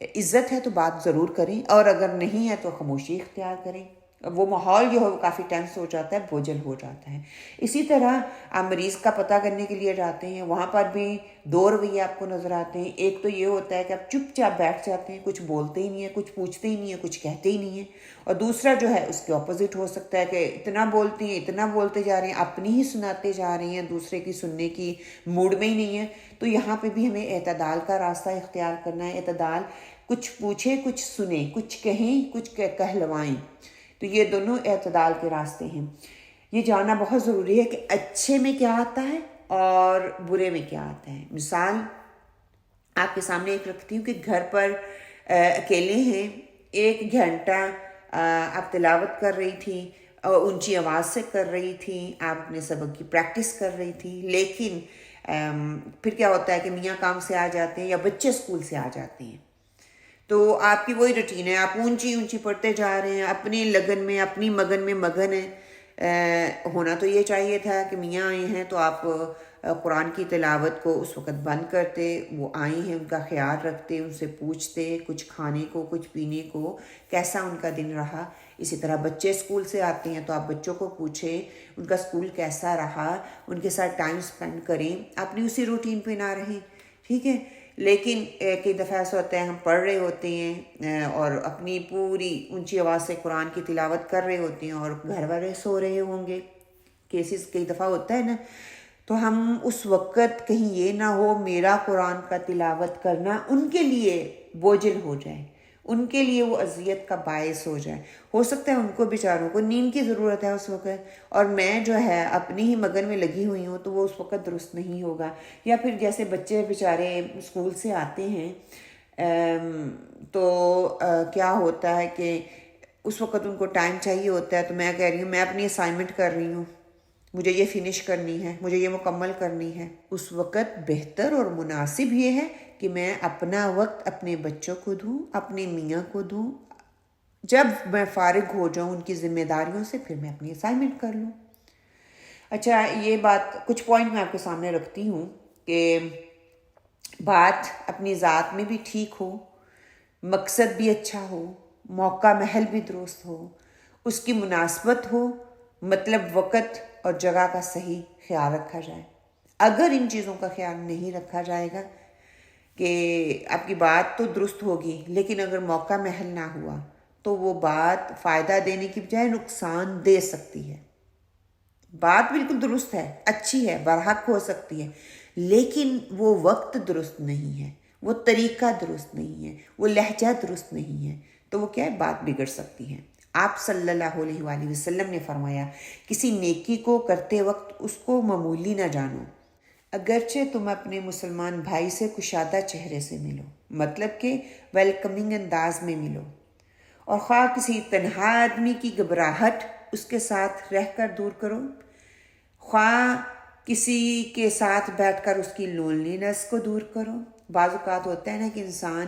عزت ہے تو بات ضرور کریں، اور اگر نہیں ہے تو خاموشی اختیار کریں۔ وہ ماحول جو ہے وہ کافی ٹینس ہو جاتا ہے، بوجھل ہو جاتا ہے۔ اسی طرح آپ مریض کا پتہ کرنے کے لیے جاتے ہیں، وہاں پر بھی دو رویے آپ کو نظر آتے ہیں۔ ایک تو یہ ہوتا ہے کہ آپ چپ چاپ بیٹھ جاتے ہیں، کچھ بولتے ہی نہیں ہیں، کچھ پوچھتے ہی نہیں ہیں، کچھ کہتے ہی نہیں ہیں، اور دوسرا جو ہے اس کے اپوزٹ ہو سکتا ہے کہ اتنا بولتی ہیں، اتنا بولتے جا رہے ہیں، اپنی ہی سناتے جا رہے ہیں، دوسرے کی سننے کی موڈ میں ہی نہیں ہے۔ تو یہاں پہ بھی ہمیں اعتدال کا راستہ اختیار کرنا ہے۔ اعتدال، کچھ پوچھیں، کچھ سنیں، کچھ کہیں، کچھ کہلوائیں، تو یہ دونوں اعتدال کے راستے ہیں۔ یہ جاننا بہت ضروری ہے کہ اچھے میں کیا آتا ہے اور برے میں کیا آتا ہے۔ مثال آپ کے سامنے ایک رکھتی ہوں کہ گھر پر اکیلے ہیں، 1 گھنٹہ آپ تلاوت کر رہی تھی، اونچی آواز سے کر رہی تھی، آپ اپنے سبق کی پریکٹس کر رہی تھی، لیکن پھر کیا ہوتا ہے کہ میاں کام سے آ جاتے ہیں یا بچے اسکول سے آ جاتے ہیں، تو آپ کی وہی روٹین ہے، آپ اونچی اونچی پڑھتے جا رہے ہیں، اپنی لگن میں، اپنی مگن میں مگن ہیں۔ ہونا تو یہ چاہیے تھا کہ میاں آئے ہیں تو آپ قرآن کی تلاوت کو اس وقت بند کرتے، وہ آئی ہیں ان کا خیال رکھتے، ان سے پوچھتے کچھ کھانے کو، کچھ پینے کو، کیسا ان کا دن رہا۔ اسی طرح بچے اسکول سے آتے ہیں تو آپ بچوں کو پوچھیں ان کا اسکول کیسا رہا، ان کے ساتھ ٹائم سپینڈ کریں، اپنی اسی روٹین پہ نہ رہیں، ٹھیک ہے۔ لیکن کئی دفعہ ایسا ہوتا ہے ہم پڑھ رہے ہوتے ہیں اور اپنی پوری اونچی آواز سے قرآن کی تلاوت کر رہے ہوتے ہیں اور گھر والے سو رہے ہوں گے، کیسز کئی دفعہ ہوتا ہے نا، تو ہم اس وقت کہیں یہ نہ ہو میرا قرآن کا تلاوت کرنا ان کے لیے بوجھل ہو جائے، ان کے لیے وہ اذیت کا باعث ہو جائے۔ ہو سکتا ہے ان کو بیچاروں کو نیند کی ضرورت ہے اس وقت، اور میں جو ہے اپنی ہی مگن میں لگی ہوئی ہوں، تو وہ اس وقت درست نہیں ہوگا۔ یا پھر جیسے بچے بیچارے اسکول سے آتے ہیں تو کیا ہوتا ہے کہ اس وقت ان کو ٹائم چاہیے ہوتا ہے، تو میں کہہ رہی ہوں میں اپنی اسائنمنٹ کر رہی ہوں، مجھے یہ فنش کرنی ہے، مجھے یہ مکمل کرنی ہے۔ اس وقت بہتر اور مناسب یہ ہے کہ میں اپنا وقت اپنے بچوں کو دوں، اپنے میاں کو دوں۔ جب میں فارغ ہو جاؤں ان کی ذمہ داریوں سے، پھر میں اپنی اسائنمنٹ کر لوں۔ اچھا، یہ بات کچھ پوائنٹ میں آپ کے سامنے رکھتی ہوں کہ بات اپنی ذات میں بھی ٹھیک ہو، مقصد بھی اچھا ہو، موقع محل بھی درست ہو، اس کی مناسبت ہو، مطلب وقت اور جگہ کا صحیح خیال رکھا جائے۔ اگر ان چیزوں کا خیال نہیں رکھا جائے گا کہ آپ کی بات تو درست ہوگی، لیکن اگر موقع محل نہ ہوا تو وہ بات فائدہ دینے کی بجائے نقصان دے سکتی ہے۔ بات بالکل درست ہے، اچھی ہے، برحق ہو سکتی ہے، لیکن وہ وقت درست نہیں ہے، وہ طریقہ درست نہیں ہے، وہ لہجہ درست نہیں ہے، تو وہ کیا ہے، بات بگڑ سکتی ہے۔ آپ صلی اللہ علیہ وآلہ وسلم نے فرمایا کسی نیکی کو کرتے وقت اس کو معمولی نہ جانو، اگرچہ تم اپنے مسلمان بھائی سے کشادہ چہرے سے ملو، مطلب کہ ویلکمنگ انداز میں ملو، اور خواہ کسی تنہا آدمی کی گھبراہٹ اس کے ساتھ رہ کر دور کرو، خواہ کسی کے ساتھ بیٹھ کر اس کی لونلینس کو دور کرو۔ بعض اوقات ہوتا ہے نا کہ انسان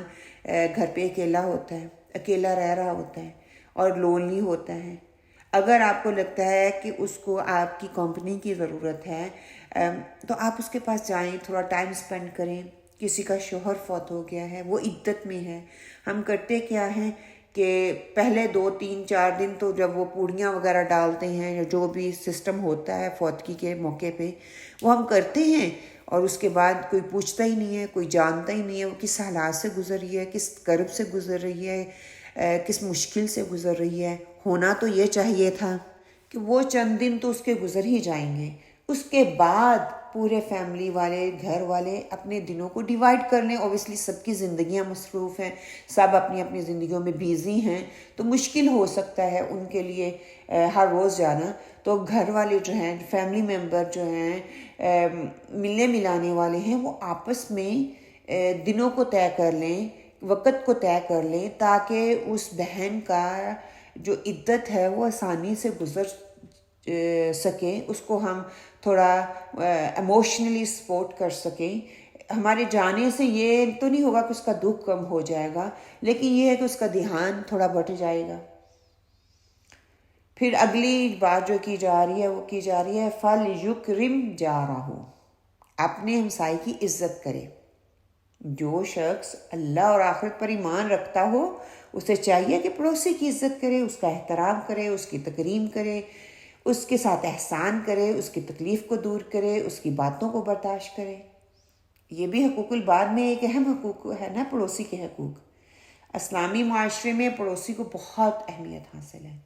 گھر پہ اکیلا ہوتا ہے، اکیلا رہ رہا ہوتا ہے اور لونلی ہوتا ہے۔ اگر آپ کو لگتا ہے کہ اس کو آپ کی کمپنی کی ضرورت ہے تو آپ اس کے پاس جائیں، تھوڑا ٹائم سپینڈ کریں۔ کسی کا شوہر فوت ہو گیا ہے، وہ عدت میں ہے، ہم کرتے کیا ہیں کہ پہلے 2 3 4 دن تو جب وہ پوڑیاں وغیرہ ڈالتے ہیں یا جو بھی سسٹم ہوتا ہے فوتگی کے موقع پہ وہ ہم کرتے ہیں، اور اس کے بعد کوئی پوچھتا ہی نہیں ہے، کوئی جانتا ہی نہیں ہے وہ کس حالات سے گزر رہی ہے، کس کرب سے گزر رہی ہے، کس مشکل سے گزر رہی ہے۔ ہونا تو یہ چاہیے تھا کہ وہ چند دن تو اس کے گزر ہی جائیں گے، اس کے بعد پورے فیملی والے، گھر والے اپنے دنوں کو ڈیوائیڈ کر لیں۔ اوبیسلی سب کی زندگیاں مصروف ہیں، سب اپنی اپنی زندگیوں میں بیزی ہیں، تو مشکل ہو سکتا ہے ان کے لیے ہر روز جانا۔ تو گھر والے جو ہیں، فیملی ممبر جو ہیں، ملنے ملانے والے ہیں، وہ آپس میں دنوں کو طے کر لیں، وقت کو طے کر لیں، تاکہ اس بہن کا جو عدت ہے وہ آسانی سے گزر سکیں، اس کو ہم تھوڑا ایموشنلی سپورٹ کر سکیں۔ ہمارے جانے سے یہ تو نہیں ہوگا کہ اس کا دکھ کم ہو جائے گا، لیکن یہ ہے کہ اس کا دھیان تھوڑا بٹ جائے گا۔ پھر اگلی بات جو کی جا رہی ہے وہ کی جا رہی ہے فَلْيُكْرِمْ جَارَهُ، اپنے ہمسائے کی عزت کرے۔ جو شخص اللہ اور آخرت پر ایمان رکھتا ہو اسے چاہیے کہ پڑوسی کی عزت کرے، اس کا احترام کرے، اس کی تکریم کرے، اس کے ساتھ احسان کرے، اس کی تکلیف کو دور کرے، اس کی باتوں کو برداشت کرے۔ یہ بھی حقوق الباد میں ایک اہم حقوق ہے نا، پڑوسی کے حقوق۔ اسلامی معاشرے میں پڑوسی کو بہت اہمیت حاصل ہے،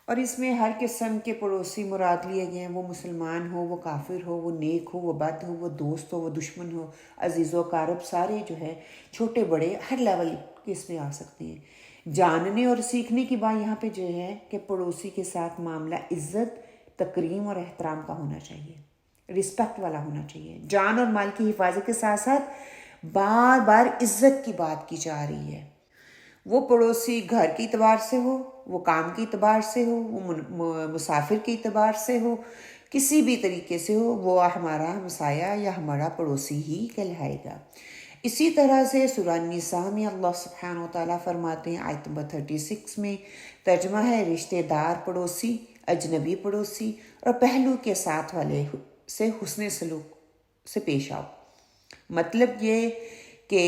اور اس میں ہر قسم کے پڑوسی مراد لیے گئے ہیں، وہ مسلمان ہو، وہ کافر ہو، وہ نیک ہو، وہ بد ہو، وہ دوست ہو، وہ دشمن ہو، عزیز و اقارب، سارے جو ہے چھوٹے بڑے ہر لیول کے اس میں آ سکتے ہیں۔ جاننے اور سیکھنے کی بات یہاں پہ جو ہے کہ پڑوسی کے ساتھ معاملہ عزت، تکریم اور احترام کا ہونا چاہیے، رسپیکٹ والا ہونا چاہیے۔ جان اور مال کی حفاظت کے ساتھ ساتھ بار بار عزت کی بات کی جا رہی ہے۔ وہ پڑوسی گھر کے اعتبار سے ہو، وہ کام کے اعتبار سے ہو، وہ مسافر کے اعتبار سے ہو، کسی بھی طریقے سے ہو، وہ ہمارا ہمسایہ یا ہمارا پڑوسی ہی کہلائے گا۔ اسی طرح سے سورہ النساء میں اللہ سبحانہ وتعالیٰ فرماتے ہیں آیت نمبر 36 میں، ترجمہ ہے رشتہ دار پڑوسی، اجنبی پڑوسی اور پہلو کے ساتھ والے سے حسن سلوک سے پیش آؤ۔ مطلب یہ کہ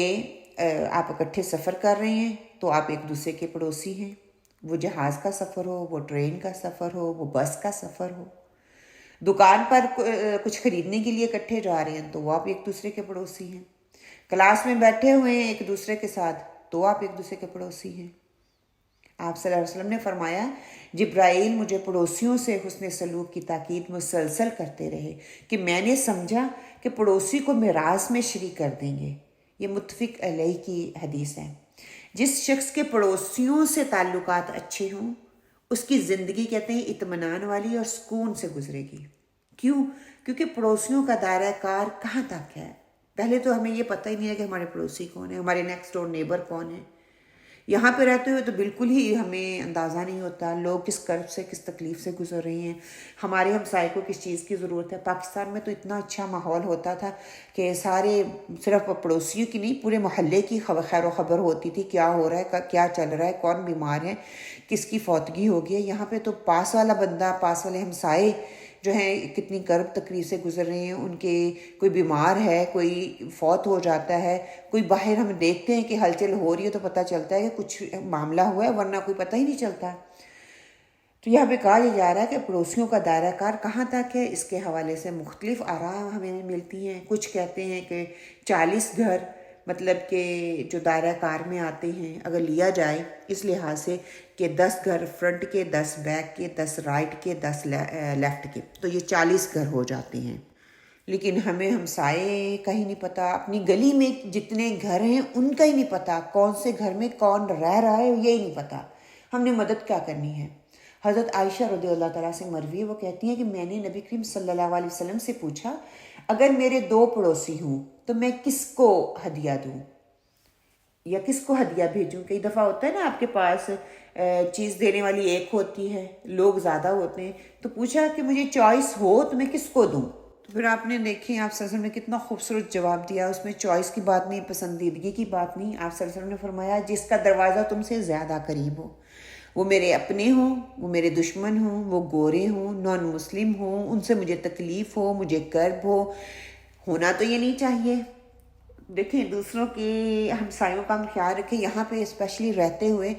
آپ اکٹھے سفر کر رہے ہیں تو آپ ایک دوسرے کے پڑوسی ہیں، وہ جہاز کا سفر ہو، وہ ٹرین کا سفر ہو، وہ بس کا سفر ہو، دکان پر کچھ خریدنے کے لیے اکٹھے جا رہے ہیں تو وہ آپ ایک دوسرے کے پڑوسی ہیں، کلاس میں بیٹھے ہوئے ہیں ایک دوسرے کے ساتھ تو آپ ایک دوسرے کے پڑوسی ہیں۔ آپ صلی اللہ علیہ وسلم نے فرمایا جبرائیل مجھے پڑوسیوں سے حسن سلوک کی تاکید مسلسل کرتے رہے کہ میں نے سمجھا کہ پڑوسی کو میراث میں شریک کر دیں گے۔ یہ متفق علیہ کی حدیث ہے۔ جس شخص کے پڑوسیوں سے تعلقات اچھے ہوں اس کی زندگی کہتے ہیں اطمینان والی اور سکون سے گزرے گی۔ کیوں؟ کیونکہ پڑوسیوں کا دائرہ کار کہاں تک ہے؟ پہلے تو ہمیں یہ پتہ ہی نہیں ہے کہ ہمارے پڑوسی کون ہیں، ہمارے نیکسٹ ڈور نیبر کون ہیں۔ یہاں پہ رہتے ہوئے تو بالکل ہی ہمیں اندازہ نہیں ہوتا لوگ کس کرب سے کس تکلیف سے گزر رہے ہیں، ہمارے ہمسائے کو کس چیز کی ضرورت ہے۔ پاکستان میں تو اتنا اچھا ماحول ہوتا تھا کہ سارے صرف پڑوسیوں کی نہیں پورے محلے کی خیر و خبر ہوتی تھی، کیا ہو رہا ہے، کیا چل رہا ہے، کون بیمار ہے، کس کی فوتگی ہو گئی ہے۔ یہاں پہ تو پاس والا بندہ، پاس والے ہمسائے جو ہیں کتنی کرب تکلیف سے گزر رہے ہیں، ان کے کوئی بیمار ہے، کوئی فوت ہو جاتا ہے، کوئی باہر ہم دیکھتے ہیں کہ ہلچل ہو رہی ہے تو پتہ چلتا ہے کہ کچھ معاملہ ہوا ہے، ورنہ کوئی پتہ ہی نہیں چلتا۔ تو یہاں پہ کہا جا رہا ہے کہ پڑوسیوں کا دائرہ کار کہاں تک ہے، اس کے حوالے سے مختلف آراء ہمیں ملتی ہیں۔ کچھ کہتے ہیں کہ 40 گھر مطلب کہ جو دائرہ کار میں آتے ہیں اگر لیا جائے اس لحاظ سے کہ 10 گھر فرنٹ کے، 10 بیک کے، 10 رائٹ کے، 10 لیفٹ کے، تو یہ 40 گھر ہو جاتے ہیں۔ لیکن ہمیں ہمسائے کا ہی نہیں پتہ، اپنی گلی میں جتنے گھر ہیں ان کا ہی نہیں پتہ، کون سے گھر میں کون رہ رہا ہے یہی نہیں پتہ، ہم نے مدد کیا کرنی ہے۔ حضرت عائشہ رضی اللہ تعالیٰ سے مروی ہے، وہ کہتی ہیں کہ میں نے نبی کریم صلی اللہ علیہ وسلم سے پوچھا اگر میرے 2 پڑوسی ہوں تو میں کس کو ہدیہ دوں یا کس کو ہدیہ بھیجوں۔ کئی دفعہ ہوتا ہے نا آپ کے پاس چیز دینے والی ایک ہوتی ہے، لوگ زیادہ ہوتے ہیں، تو پوچھا کہ مجھے چوائس ہو تو میں کس کو دوں۔ تو پھر آپ نے دیکھیں آپ صلی اللہ علیہ وسلم نے کتنا خوبصورت جواب دیا، اس میں چوائس کی بات نہیں، پسندیدگی کی بات نہیں۔ آپ صلی اللہ علیہ وسلم نے فرمایا جس کا دروازہ تم سے زیادہ قریب ہو، وہ میرے اپنے ہوں، وہ میرے دشمن ہوں، وہ گورے ہوں، نان مسلم ہوں، ان سے مجھے تکلیف ہو، مجھے کرب ہو، ہونا تو یہ نہیں چاہیے۔ دیکھیں دوسروں کی ہمسایوں کا ہم خیال رکھیں، یہاں پہ اسپیشلی رہتے ہوئے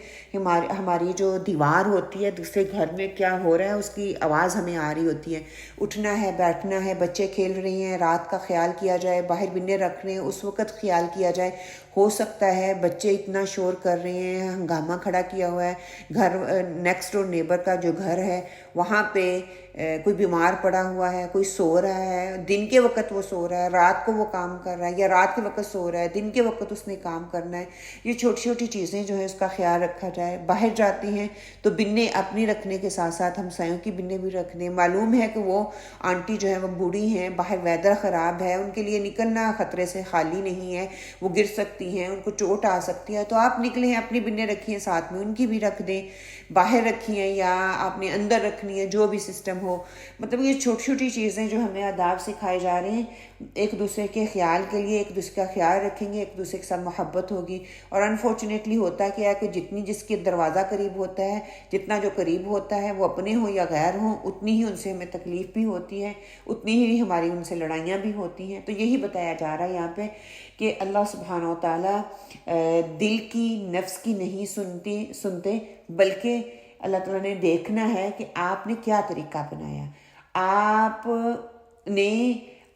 ہماری جو دیوار ہوتی ہے دوسرے گھر میں کیا ہو رہا ہے اس کی آواز ہمیں آ رہی ہوتی ہے، اٹھنا ہے، بیٹھنا ہے، بچے کھیل رہے ہیں، رات کا خیال کیا جائے، باہر بنے رکھ رہے ہیں اس وقت خیال کیا جائے۔ ہو سکتا ہے بچے اتنا شور کر رہے ہیں، ہنگامہ کھڑا کیا ہوا ہے، گھر نیکسٹ ڈور نیبر کا جو گھر ہے وہاں پہ کوئی بیمار پڑا ہوا ہے، کوئی سو رہا ہے، دن کے وقت وہ سو رہا ہے، رات کو وہ کام کر رہا ہے، یا رات کے وقت سو رہا ہے، دن کے وقت اس نے کام کرنا ہے۔ یہ چھوٹی چھوٹی چیزیں جو ہے اس کا خیال رکھا جائے۔ باہر جاتے ہیں تو بنیں اپنی رکھنے کے ساتھ ساتھ ہمسایوں کی بنیں بھی رکھنے۔ معلوم ہے کہ وہ آنٹی جو ہے وہ بوڑھی ہیں، باہر ویدر خراب ہے، ان کے لیے نکلنا خطرے سے خالی نہیں ہے، وہ گر سکتے سکتی ہیں، ان کو چوٹ آ سکتی ہے، تو آپ نکلیں، اپنی بنیں رکھی ہیں ساتھ میں، ان کی بھی رکھ دیں، باہر رکھی ہیں یا آپ نے اندر رکھنی ہے، جو بھی سسٹم ہو. مطلب یہ چھوٹی چھوٹی چیزیں جو ہمیں آداب سکھائے جا رہے ہیں، ایک دوسرے کے خیال کے لیے ایک دوسرے کا خیال رکھیں گے، ایک دوسرے کے ساتھ محبت ہوگی. اور انفارچونیٹلی ہوتا کیا ہے کہ جتنی جس کے دروازہ قریب ہوتا ہے، جتنا جو قریب ہوتا ہے، وہ اپنے ہوں یا غیر ہوں، اتنی ہی ان سے ہمیں تکلیف بھی ہوتی ہے، اتنی ہی ہماری ان سے لڑائیاں بھی ہوتی ہیں. تو یہی بتایا جا رہا ہے یہاں پہ کہ اللہ سبحانہ و تعالیٰ دل کی، نفس کی نہیں سنتے، بلکہ اللہ تعالیٰ نے دیکھنا ہے کہ آپ نے کیا طریقہ اپنایا. آپ نے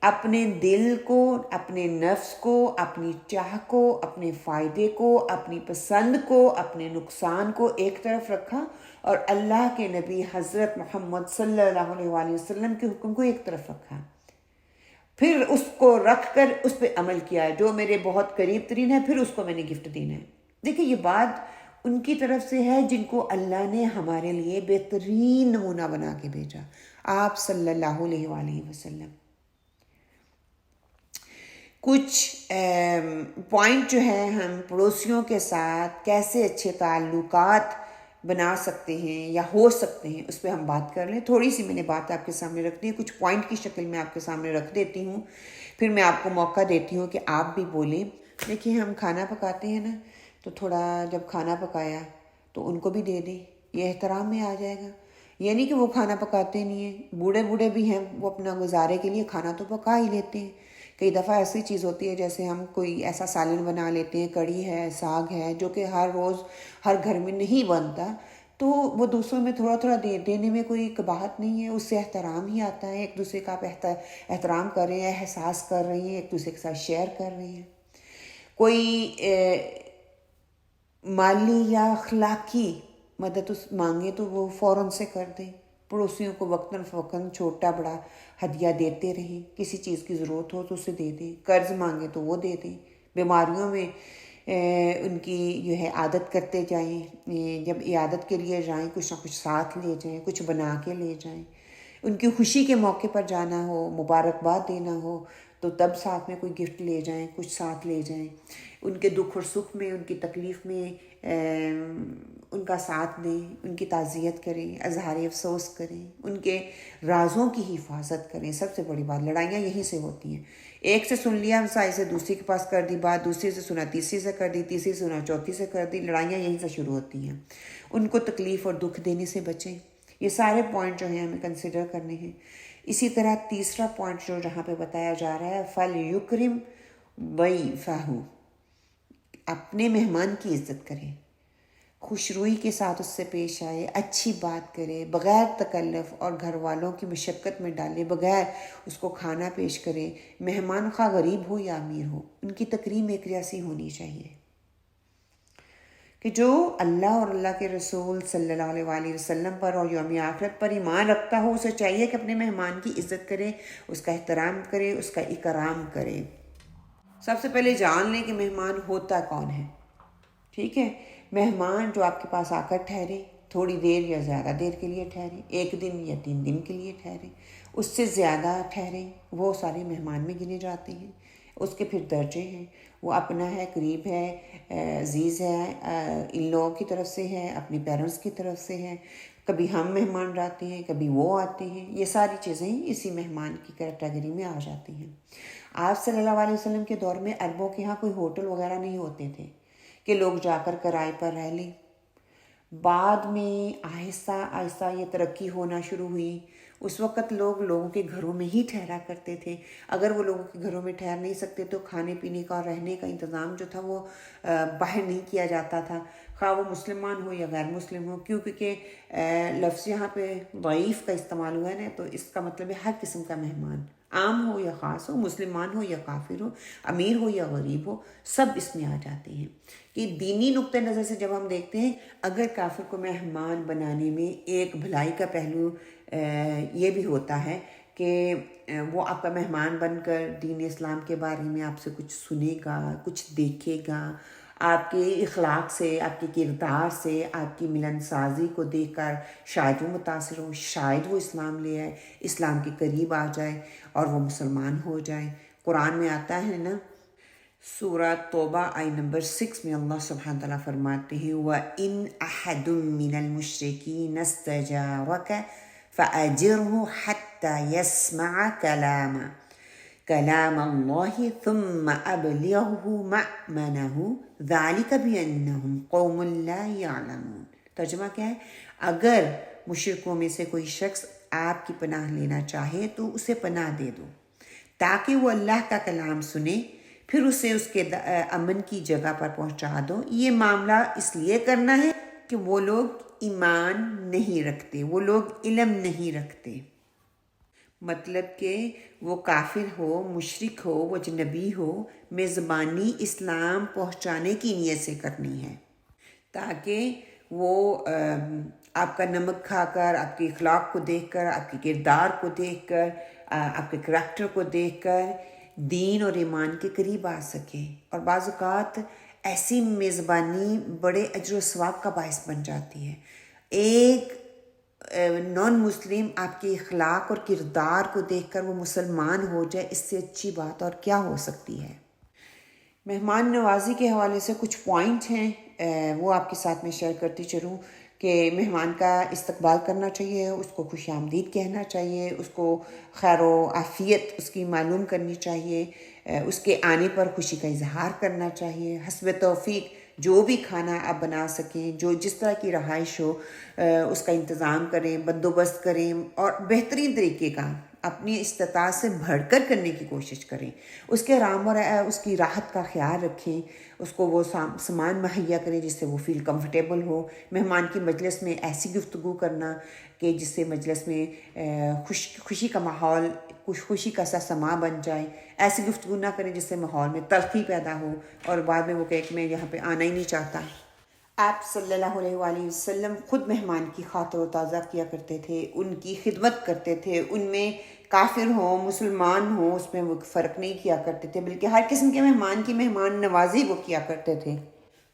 اپنے دل کو، اپنے نفس کو، اپنی چاہ کو، اپنے فائدے کو، اپنی پسند کو، اپنے نقصان کو ایک طرف رکھا، اور اللہ کے نبی حضرت محمد صلی اللہ علیہ وآلہ وسلم کے حکم کو ایک طرف رکھا. پھر اس کو رکھ کر اس پہ عمل کیا ہے. جو میرے بہت قریب ترین ہے، پھر اس کو میں نے گفٹ دینا ہے. دیکھیں یہ بات ان کی طرف سے ہے جن کو اللہ نے ہمارے لیے بہترین نمونہ بنا کے بھیجا، آپ صلی اللہ علیہ وآلہ وسلم. کچھ پوائنٹ جو ہے ہم پڑوسیوں کے ساتھ کیسے اچھے تعلقات بنا سکتے ہیں یا ہو سکتے ہیں، اس پہ ہم بات کر لیں. تھوڑی سی میں نے بات آپ کے سامنے رکھ دی ہے، کچھ پوائنٹ کی شکل میں آپ کے سامنے رکھ دیتی ہوں، پھر میں آپ کو موقع دیتی ہوں کہ آپ بھی بولیں. دیکھیے ہم کھانا پکاتے ہیں نا، تو تھوڑا جب کھانا پکایا تو ان کو بھی دے دیں، یہ احترام میں آ جائے گا. یہ نہیں کہ وہ کھانا پکاتے نہیں ہیں، بوڑھے بھی ہیں، وہ اپنا گزارے کے لیے کھانا تو پکا ہی لیتے ہیں. کئی دفعہ ایسی چیز ہوتی ہے جیسے ہم کوئی ایسا سالن بنا لیتے ہیں، کڑی ہے، ساگ ہے، جو کہ ہر روز ہر گھر میں نہیں بنتا، تو وہ دوسروں میں تھوڑا تھوڑا دینے میں کوئی قباحت نہیں ہے، اس سے احترام ہی آتا ہے. ایک دوسرے کا آپ احترام کر رہے ہیں، احساس کر رہے ہیں، ایک دوسرے کے ساتھ شیئر کر رہے ہیں. کوئی مالی یا اخلاقی مدد مانگے تو وہ فوراً سے کر دیں. پڑوسیوں کو وقتاً فوقتاً چھوٹا بڑا ہدیہ دیتے رہیں. کسی چیز کی ضرورت ہو تو اسے دے دیں، قرض مانگے تو وہ دے دیں. بیماریوں میں ان کی جو ہے عادت کرتے جائیں، جب عیادت کے لیے جائیں کچھ نہ کچھ ساتھ لے جائیں، کچھ بنا کے لے جائیں. ان کی خوشی کے موقع پر جانا ہو، مبارکباد دینا ہو تو تب ساتھ میں کوئی گفٹ لے جائیں، کچھ ساتھ لے جائیں. ان کے دکھ اور سکھ میں، ان کی تکلیف میں ان کا ساتھ دیں، ان کی تعزیت کریں، اظہار افسوس کریں، ان کے رازوں کی حفاظت کریں. سب سے بڑی بات، لڑائیاں یہیں سے ہوتی ہیں. ایک سے سن لیا ہمسائے سے، دوسری کے پاس کر دی بات، دوسری سے سنا تیسری سے کر دی، تیسری سے سنا چوتھی سے کر دی. لڑائیاں یہیں سے شروع ہوتی ہیں. ان کو تکلیف اور دکھ دینے سے بچیں. یہ سارے پوائنٹ جو ہیں ہمیں کنسیڈر کرنے ہیں. اسی طرح تیسرا پوائنٹ جو جہاں پہ بتایا جا رہا ہے، فَلْيُكْرِمْ ضَيْفَهُ، اپنے مہمان کی عزت کرے، خوشروئی کے ساتھ اس سے پیش آئے، اچھی بات کرے، بغیر تکلف اور گھر والوں کی مشقت میں ڈالے بغیر اس کو کھانا پیش کرے. مہمان خواہ غریب ہو یا امیر ہو، ان کی تکریم ایک جیسی ہونی چاہیے. کہ جو اللہ اور اللہ کے رسول صلی اللہ علیہ وآلہ وسلم پر اور یوم آخرت پر ایمان رکھتا ہو، اسے چاہیے کہ اپنے مہمان کی عزت کرے، اس کا احترام کرے، اس کا اکرام کرے. سب سے پہلے جان لیں کہ مہمان ہوتا کون ہے. ٹھیک ہے، مہمان جو آپ کے پاس آ کر ٹھہرے، تھوڑی دیر یا زیادہ دیر کے لیے ٹھہرے، 1 دن یا 3 دن کے لیے ٹھہرے، اس سے زیادہ ٹھہرے، وہ سارے مہمان میں گنے جاتے ہیں. اس کے پھر درجے ہیں، وہ اپنا ہے، قریب ہے، عزیز ہے، ان لوگوں کی طرف سے ہے، اپنے پیرنٹس کی طرف سے ہے. کبھی ہم مہمان آتے ہیں، کبھی وہ آتے ہیں. یہ ساری چیزیں اسی مہمان کی کیٹیگری میں آ جاتی ہیں. آپ صلی اللہ علیہ وسلم کے دور میں عربوں کے ہاں کوئی ہوٹل وغیرہ نہیں ہوتے تھے کہ لوگ جا کر کرائے پر رہ لیں. بعد میں آہستہ آہستہ یہ ترقی ہونا شروع ہوئی. اس وقت لوگوں کے گھروں میں ہی ٹھہرا کرتے تھے. اگر وہ لوگوں کے گھروں میں ٹھہر نہیں سکتے تو کھانے پینے کا اور رہنے کا انتظام جو تھا وہ باہر نہیں کیا جاتا تھا، خواہ وہ مسلمان ہو یا غیر مسلم ہو. کیونکہ لفظ یہاں پہ ضعیف کا استعمال ہوا ہے نا، تو اس کا مطلب ہے ہر قسم کا مہمان، عام ہو یا خاص ہو، مسلمان ہو یا کافر ہو، امیر ہو یا غریب ہو، سب اس میں آ جاتے ہیں. کہ دینی نقطہ نظر سے جب ہم دیکھتے ہیں، اگر کافر کو مہمان بنانے میں ایک بھلائی کا پہلو یہ بھی ہوتا ہے کہ وہ آپ کا مہمان بن کر دین اسلام کے بارے میں آپ سے کچھ سنے گا، کچھ دیکھے گا، آپ کے اخلاق سے، آپ کے کردار سے، آپ کی ملن سازی کو دیکھ کر شاید وہ متاثر ہو، شاید وہ اسلام لے آئے، اسلام کے قریب آ جائے اور وہ مسلمان ہو جائے. قرآن میں آتا ہے نا، سورہ توبہ آئی نمبر 6 میں اللہ سبحانہ تعالیٰ فرماتے ہیں وَإِنْ أَحَدٌ مِّنَ الْمُشْرِكِينَ اسْتَجَارَكَ فَأَجِرْهُ حَتَّى يَسْمَعَ كَلَامَ اللَّهِ ثُمَّ أَبْلِغْهُ مَأْمَنَهُ ذَلِكَ بِأَنَّهُمْ قَوْمٌ لَا يَعْلَمُونَ۔ ترجمہ کیا ہے؟ اگر مشرکوں میں سے کوئی شخص آپ کی پناہ لینا چاہے تو اسے پناہ دے دو تاکہ وہ اللہ کا کلام سنے، پھر اسے اس کے امن کی جگہ پر پہنچا دو۔ یہ معاملہ اس لیے کرنا ہے کہ وہ لوگ ایمان نہیں رکھتے، وہ لوگ علم نہیں رکھتے۔ مطلب کہ وہ کافر ہو، مشرک ہو، وہ اجنبی ہو، میزبانی اسلام پہنچانے کی نیت سے کرنی ہے تاکہ وہ آپ کا نمک کھا کر، آپ کے اخلاق کو دیکھ کر، آپ کے کردار کو دیکھ کر، آپ کے کریکٹر کو دیکھ کر دین اور ایمان کے قریب آ سکے۔ اور بعض اوقات ایسی میزبانی بڑے اجر و ثواب کا باعث بن جاتی ہے۔ ایک نان مسلم آپ کے اخلاق اور کردار کو دیکھ کر وہ مسلمان ہو جائے، اس سے اچھی بات اور کیا ہو سکتی ہے۔ مہمان نوازی کے حوالے سے کچھ پوائنٹ ہیں، وہ آپ کے ساتھ میں شیئر کرتی چلوں کہ مہمان کا استقبال کرنا چاہیے، اس کو خوش آمدید کہنا چاہیے، اس کو خیر و عافیت اس کی معلوم کرنی چاہیے، اس کے آنے پر خوشی کا اظہار کرنا چاہیے۔ حسب توفیق جو بھی کھانا آپ بنا سکیں، جو جس طرح کی رہائش ہو اس کا انتظام کریں، بندوبست کریں، اور بہترین طریقے کا اپنی استطاعت سے بڑھ کر کرنے کی کوشش کریں۔ اس کے آرام اور اس کی راحت کا خیال رکھیں، اس کو وہ سامان مہیا کریں جس سے وہ فیل کمفرٹیبل ہو۔ مہمان کی مجلس میں ایسی گفتگو کرنا کہ جس سے مجلس میں خوشی کا ماحول، خوشی کا سا سما بن جائے۔ ایسی گفتگو نہ کریں جس سے ماحول میں تلخی پیدا ہو اور بعد میں وہ کہے کہ میں یہاں پہ آنا ہی نہیں چاہتا۔ آپ صلی اللہ علیہ وآلہ وسلم خود مہمان کی خاطر و تازہ کیا کرتے تھے، ان کی خدمت کرتے تھے، ان میں کافر ہوں مسلمان ہوں اس میں وہ فرق نہیں کیا کرتے تھے، بلکہ ہر قسم کے مہمان کی مہمان نوازی وہ کیا کرتے تھے۔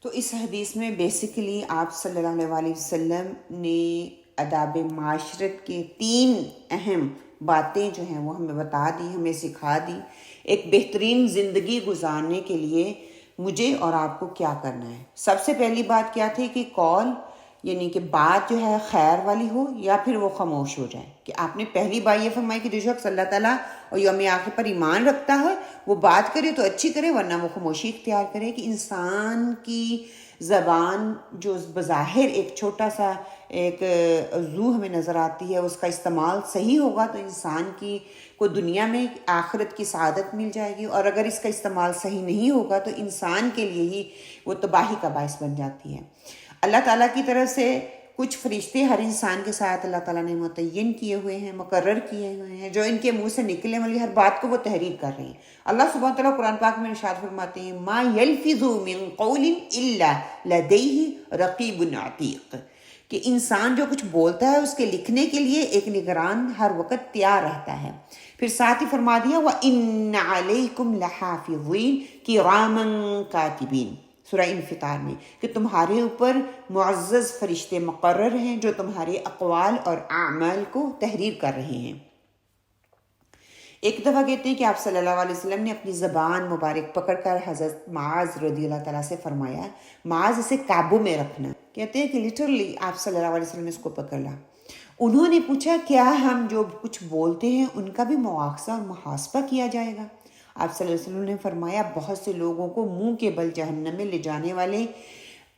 تو اس حدیث میں بیسیکلی آپ صلی اللہ علیہ وآلہ وسلم نے آداب معاشرت کے 3 اہم باتیں جو ہیں وہ ہمیں بتا دی، ہمیں سکھا دی۔ ایک بہترین زندگی گزارنے کے لیے مجھے اور آپ کو کیا کرنا ہے۔ سب سے پہلی بات کیا تھی کہ قول، یعنی کہ بات جو ہے خیر والی ہو یا پھر وہ خاموش ہو جائے۔ کہ آپ نے پہلی بات یہ فرمائی کہ جو شخص اللہ تعالیٰ اور یوم آخر پر ایمان رکھتا ہے وہ بات کرے تو اچھی کرے، ورنہ وہ خاموشی اختیار کرے۔ کہ انسان کی زبان جو بظاہر ایک چھوٹا سا ایک عضو ہمیں نظر آتی ہے، اس کا استعمال صحیح ہوگا تو انسان کی کو دنیا میں آخرت کی سعادت مل جائے گی، اور اگر اس کا استعمال صحیح نہیں ہوگا تو انسان کے لیے ہی وہ تباہی کا باعث بن جاتی ہے۔ اللہ تعالیٰ کی طرف سے کچھ فرشتے ہر انسان کے ساتھ اللہ تعالیٰ نے متعین کیے ہوئے ہیں، مقرر کیے ہوئے ہیں، جو ان کے منہ سے نکلنے والی ہر بات کو وہ تحریر کر رہے ہیں۔ اللہ سبحانہ تعالیٰ قرآن پاک میں ارشاد فرماتے ہیں ما یلفظ من قول الا لدیہ رقیب عتید، کہ انسان جو کچھ بولتا ہے اس کے لکھنے کے لیے ایک نگران ہر وقت تیار رہتا ہے۔ پھر ساتھ ہی فرما دیا وَإِنَّ عَلَيْكُمْ لَحَافِظِينَ كِرَامًا كَاتِبِينَ سورہ انفطار میں، کہ تمہارے اوپر معزز فرشتے مقرر ہیں جو تمہارے اقوال اور اعمال کو تحریر کر رہے ہیں۔ ایک دفعہ کہتے ہیں کہ آپ صلی اللہ علیہ وسلم نے اپنی زبان مبارک پکڑ کر حضرت معاذ رضی اللہ تعالیٰ سے فرمایا معاذ اسے قابو میں رکھنا۔ کہتے ہیں کہ لٹرلی آپ صلی اللہ علیہ وسلم نے اس کو پکڑ لا۔ انہوں نے پوچھا کیا ہم جو کچھ بولتے ہیں ان کا بھی مواخذہ اور محاسبہ کیا جائے گا؟ آپ صلی اللہ علیہ وسلم نے فرمایا بہت سے لوگوں کو منہ کے بل جہنم میں لے جانے والے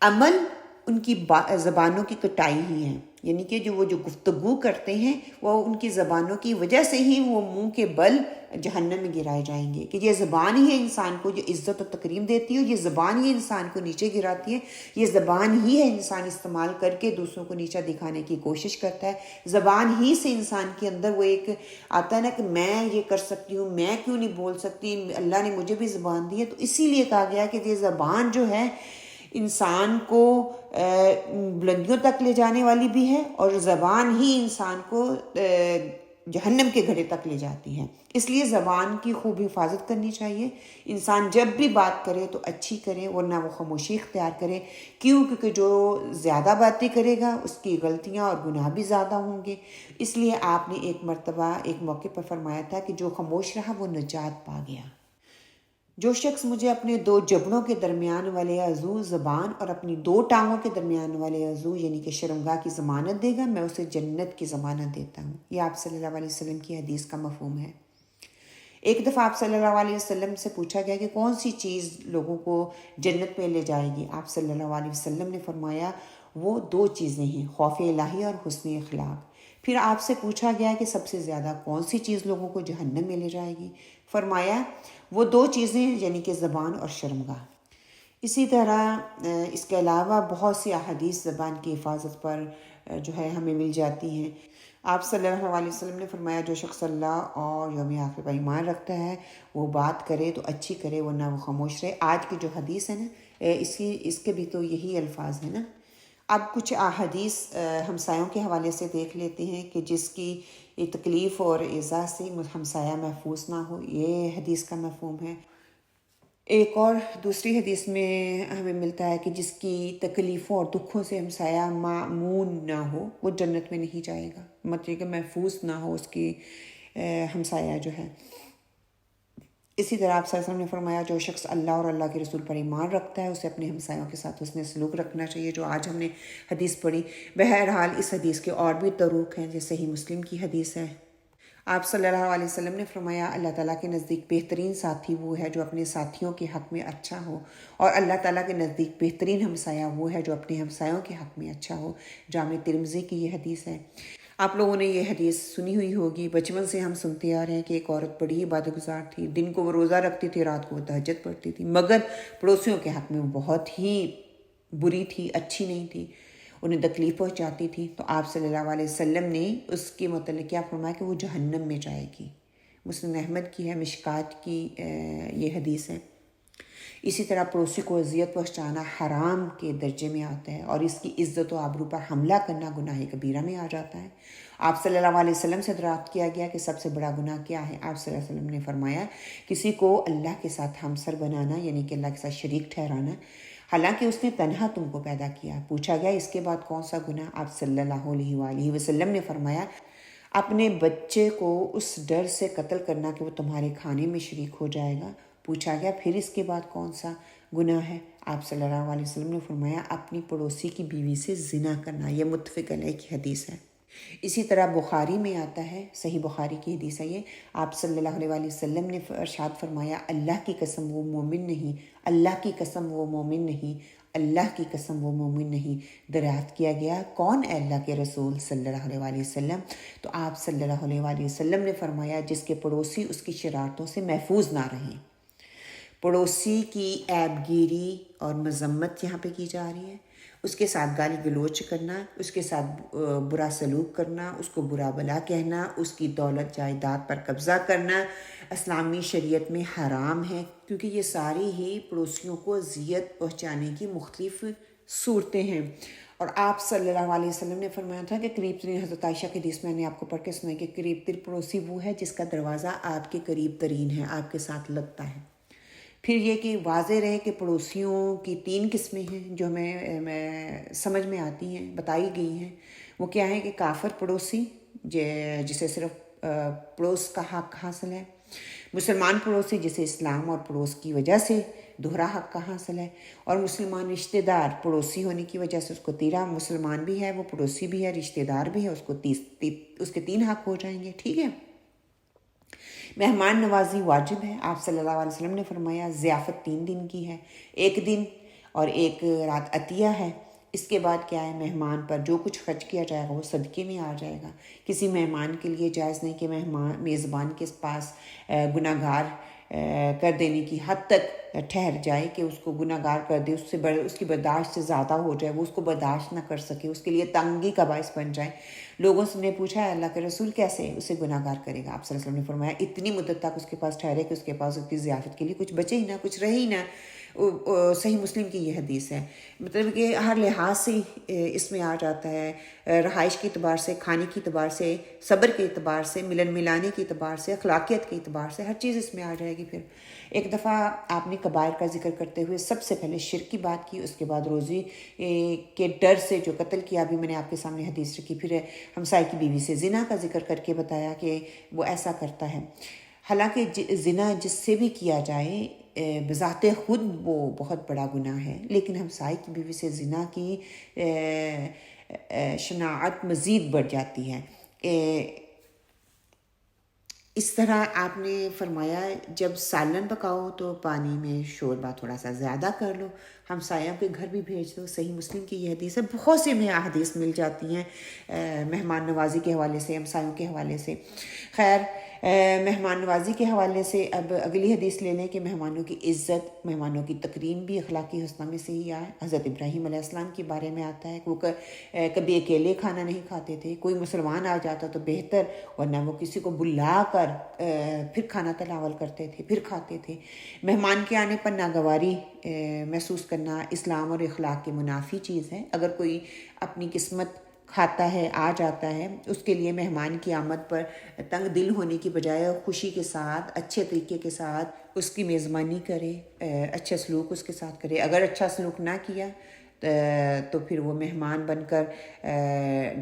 عمل ان کی زبانوں کی کٹائی ہی ہیں، یعنی کہ وہ جو گفتگو کرتے ہیں وہ ان کی زبانوں کی وجہ سے ہی وہ منہ کے بل جہنم میں گرائے جائیں گے۔ کہ یہ زبان ہی ہے انسان کو جو عزت و تکریم دیتی ہے، یہ زبان ہی انسان کو نیچے گراتی ہے، یہ زبان ہی ہے انسان استعمال کر کے دوسروں کو نیچا دکھانے کی کوشش کرتا ہے۔ زبان ہی سے انسان کے اندر وہ ایک آتا ہے نا کہ میں یہ کر سکتی ہوں، میں کیوں نہیں بول سکتی، اللہ نے مجھے بھی زبان دی ہے۔ تو اسی لیے کہا گیا کہ یہ زبان جو ہے انسان کو بلندیوں تک لے جانے والی بھی ہے، اور زبان ہی انسان کو جہنم کے گھڑے تک لے جاتی ہے۔ اس لیے زبان کی خوب حفاظت کرنی چاہیے۔ انسان جب بھی بات کرے تو اچھی کرے، ورنہ وہ خاموشی اختیار کرے۔ کیونکہ جو زیادہ باتیں کرے گا اس کی غلطیاں اور گناہ بھی زیادہ ہوں گے۔ اس لیے آپ نے ایک مرتبہ ایک موقع پر فرمایا تھا کہ جو خاموش رہا وہ نجات پا گیا۔ جو شخص مجھے اپنے 2 جبڑوں کے درمیان والے عضو زبان اور اپنی 2 ٹانگوں کے درمیان والے عضو یعنی کہ شرمگاہ کی ضمانت دے گا، میں اسے جنت کی ضمانت دیتا ہوں۔ یہ آپ صلی اللہ علیہ وسلم کی حدیث کا مفہوم ہے۔ ایک دفعہ آپ صلی اللہ علیہ وسلم سے پوچھا گیا کہ کون سی چیز لوگوں کو جنت میں لے جائے گی؟ آپ صلی اللہ علیہ وسلم نے فرمایا وہ 2 چیزیں ہیں، خوف الہی اور حسن اخلاق۔ پھر آپ سے پوچھا گیا کہ سب سے زیادہ کون سی چیز لوگوں کو جہنم میں لے جائے گی؟ فرمایا وہ 2 چیزیں یعنی کہ زبان اور شرمگاہ۔ اسی طرح اس کے علاوہ بہت سی احادیث زبان کی حفاظت پر جو ہے ہمیں مل جاتی ہیں۔ آپ صلی اللہ علیہ وسلم نے فرمایا جو شخص اللہ اور یوم آخر پر ایمان رکھتا ہے وہ بات کرے تو اچھی کرے ورنہ وہ خاموش رہے۔ آج کی جو حدیث ہے نا اس کے بھی تو یہی الفاظ ہیں نا۔ اب کچھ احادیث ہمسایوں کے حوالے سے دیکھ لیتے ہیں کہ جس کی تکلیف اور ایذا سے ہمسایہ محفوظ نہ ہو، یہ حدیث کا مفہوم ہے۔ ایک اور دوسری حدیث میں ہمیں ملتا ہے کہ جس کی تکلیفوں اور دکھوں سے ہمسایہ مامون نہ ہو وہ جنت میں نہیں جائے گا، مطلب کہ محفوظ نہ ہو اس کی ہمسایہ جو ہے۔ اسی طرح آپ صلی اللہ علیہ وسلم نے فرمایا جو شخص اللہ اور اللہ کے رسول پر ایمان رکھتا ہے اسے اپنے ہمسایوں کے ساتھ حسن سلوک رکھنا چاہیے، جو آج ہم نے حدیث پڑھی۔ بہرحال اس حدیث کے اور بھی طرق ہیں، جیسے صحیح مسلم کی حدیث ہے۔ آپ صلی اللہ علیہ وسلم نے فرمایا اللہ تعالیٰ کے نزدیک بہترین ساتھی وہ ہے جو اپنے ساتھیوں کے حق میں اچھا ہو، اور اللہ تعالیٰ کے نزدیک بہترین ہمسایہ وہ ہے جو اپنے ہمسایوں کے حق میں اچھا ہو۔ جامع ترمذی کی یہ حدیث ہے۔ آپ لوگوں نے یہ حدیث سنی ہوئی ہوگی، بچپن سے ہم سنتے آ رہے ہیں کہ ایک عورت بڑی عبادت گزار تھی، دن کو وہ روزہ رکھتی تھی، رات کو وہ تہجد پڑھتی تھی، مگر پڑوسیوں کے حق میں وہ بہت ہی بری تھی، اچھی نہیں تھی، انہیں تکلیف پہنچاتی تھی۔ تو آپ صلی اللہ علیہ وسلم نے اس کے متعلق کیا فرمایا کہ وہ جہنم میں جائے گی۔ مسلم احمد کی ہے، مشکات کی یہ حدیث ہے۔ اسی طرح پڑوسی کو اذیت پہنچانا حرام کے درجے میں آتا ہے، اور اس کی عزت و آبرو پر حملہ کرنا گناہ کبیرہ میں آ جاتا ہے۔ آپ صلی اللہ علیہ وسلم سے دریافت کیا گیا کہ سب سے بڑا گناہ کیا ہے؟ آپ صلی اللہ علیہ وسلم نے فرمایا کسی کو اللہ کے ساتھ ہمسر بنانا، یعنی کہ اللہ کے ساتھ شریک ٹھہرانا، حالانکہ اس نے تنہا تم کو پیدا کیا۔ پوچھا گیا اس کے بعد کون سا گناہ؟ آپ صلی اللہ علیہ وآلہ وسلم نے فرمایا اپنے بچے کو اس ڈر سے قتل کرنا کہ وہ تمہارے کھانے میں شریک ہو جائے گا۔ پوچھا گیا پھر اس کے بعد کون سا گناہ ہے؟ آپ صلی اللہ علیہ وسلم نے فرمایا اپنی پڑوسی کی بیوی سے زنا کرنا۔ یہ متفق علیہ کی حدیث ہے۔ اسی طرح بخاری میں آتا ہے، صحیح بخاری کی حدیث ہے یہ، آپ صلی اللہ علیہ وسلم نے ارشاد فرمایا اللہ کی قسم وہ مومن نہیں، اللہ کی قسم وہ مومن نہیں، اللہ کی قسم وہ مومن نہیں۔ دریافت کیا گیا کون اے اللہ کے رسول صلی اللہ علیہ وسلم؟ تو آپ صلی اللہ علیہ وسلم نے فرمایا جس کے پڑوسی اس کی شرارتوں سے محفوظ نہ رہیں۔ پڑوسی کی عیب گیری اور مذمت یہاں پہ کی جا رہی ہے، اس کے ساتھ گالی گلوچ کرنا، اس کے ساتھ برا سلوک کرنا، اس کو برا بلا کہنا، اس کی دولت جائیداد پر قبضہ کرنا اسلامی شریعت میں حرام ہے، کیونکہ یہ ساری ہی پڑوسیوں کو اذیت پہنچانے کی مختلف صورتیں ہیں۔ اور آپ صلی اللہ علیہ وسلم نے فرمایا تھا کہ قریب ترین، حضرت عائشہ کی حدیث میں نے آپ کو پڑھ کے سنائی کہ قریب ترین پڑوسی وہ ہے جس کا دروازہ آپ کے قریب ترین ہے، آپ کے ساتھ لگتا ہے۔ پھر یہ کہ واضح رہے کہ پڑوسیوں کی 3 قسمیں ہیں جو ہمیں سمجھ میں آتی ہیں، بتائی گئی ہیں۔ وہ کیا ہے کہ کافر پڑوسی جسے صرف پڑوس کا حق حاصل ہے، مسلمان پڑوسی جسے اسلام اور پڑوس کی وجہ سے دوہرا حق کا حاصل ہے، اور مسلمان رشتہ دار پڑوسی ہونے کی وجہ سے اس کو 13 مسلمان بھی ہے، وہ پڑوسی بھی ہے، رشتہ دار بھی ہے، اس کے 3 حق ہو جائیں گے، ٹھیک ہے۔ مہمان نوازی واجب ہے۔ آپ صلی اللہ علیہ وسلم نے فرمایا ضیافت 3 دن کی ہے، 1 دن اور 1 رات عطیہ ہے۔ اس کے بعد کیا ہے؟ مہمان پر جو کچھ خرچ کیا جائے گا وہ صدقے میں آ جائے گا۔ کسی مہمان کے لیے جائز نہیں کہ میزبان کے پاس گناہ گار کر دینے کی حد تک ٹھہر جائے کہ اس کو گناہ گار کر دے، اس کی برداشت سے زیادہ ہو جائے، وہ اس کو برداشت نہ کر سکے، اس کے لیے تنگی کا باعث بن جائے۔ لوگوں نے پوچھا اللہ کے رسول کیسے اسے گناہ گار کرے گا؟ آپ صلی اللہ علیہ وسلم نے فرمایا اتنی مدت تک اس کے پاس ٹھہرے کہ اس کے پاس اس کی ضیافت کے لیے کچھ بچے ہی نہ، کچھ رہے ہی نہ۔ صحیح مسلم کی یہ حدیث ہے۔ مطلب کہ ہر لحاظ سے اس میں آ جاتا ہے، رہائش کے اعتبار سے، کھانے کے اعتبار سے، صبر کے اعتبار سے، ملن ملانے کے اعتبار سے، اخلاقیت کے اعتبار سے، ہر چیز اس میں آ جائے گی۔ پھر ایک دفعہ آپ نے کبائر کا ذکر کرتے ہوئے سب سے پہلے شرک کی بات کی، اس کے بعد روزی کے ڈر سے جو قتل کیا، ابھی میں نے آپ کے سامنے حدیث رکھی، پھر ہمسائے کی بیوی سے زنا کا ذکر کر کے بتایا کہ وہ ایسا کرتا ہے۔ حالانکہ زنا جس سے بھی کیا جائے بذات خود وہ بہت بڑا گناہ ہے، لیکن ہمسائے کی بیوی سے زنا کی شناعت مزید بڑھ جاتی ہے۔ اس طرح آپ نے فرمایا جب سالن پکاؤ تو پانی میں شوربہ تھوڑا سا زیادہ کر لو، ہمسایوں کے گھر بھی بھیج دو۔ صحیح مسلم کی یہ حدیث ہے، بہت سے میں احادیث مل جاتی ہیں مہمان نوازی کے حوالے سے، ہمسایوں کے حوالے سے۔ خیر، مہمان نوازی کے حوالے سے اب اگلی حدیث لے لیں کہ مہمانوں کی عزت، مہمانوں کی تکریم بھی اخلاقی حسنہ میں سے ہی ہے۔ حضرت ابراہیم علیہ السلام کے بارے میں آتا ہے کہ وہ کبھی اکیلے کھانا نہیں کھاتے تھے، کوئی مسلمان آ جاتا تو بہتر، ورنہ وہ کسی کو بلا کر پھر کھانا تناول کرتے تھے، پھر کھاتے تھے۔ مہمان کے آنے پر ناگواری محسوس کرنا اسلام اور اخلاق کے منافی چیز ہے۔ اگر کوئی اپنی قسمت کھاتا ہے، آ جاتا ہے، اس کے لیے مہمان کی آمد پر تنگ دل ہونے کی بجائے خوشی کے ساتھ، اچھے طریقے کے ساتھ اس کی میزبانی کرے، اچھا سلوک اس کے ساتھ کرے۔ اگر اچھا سلوک نہ کیا تو پھر وہ مہمان بن کر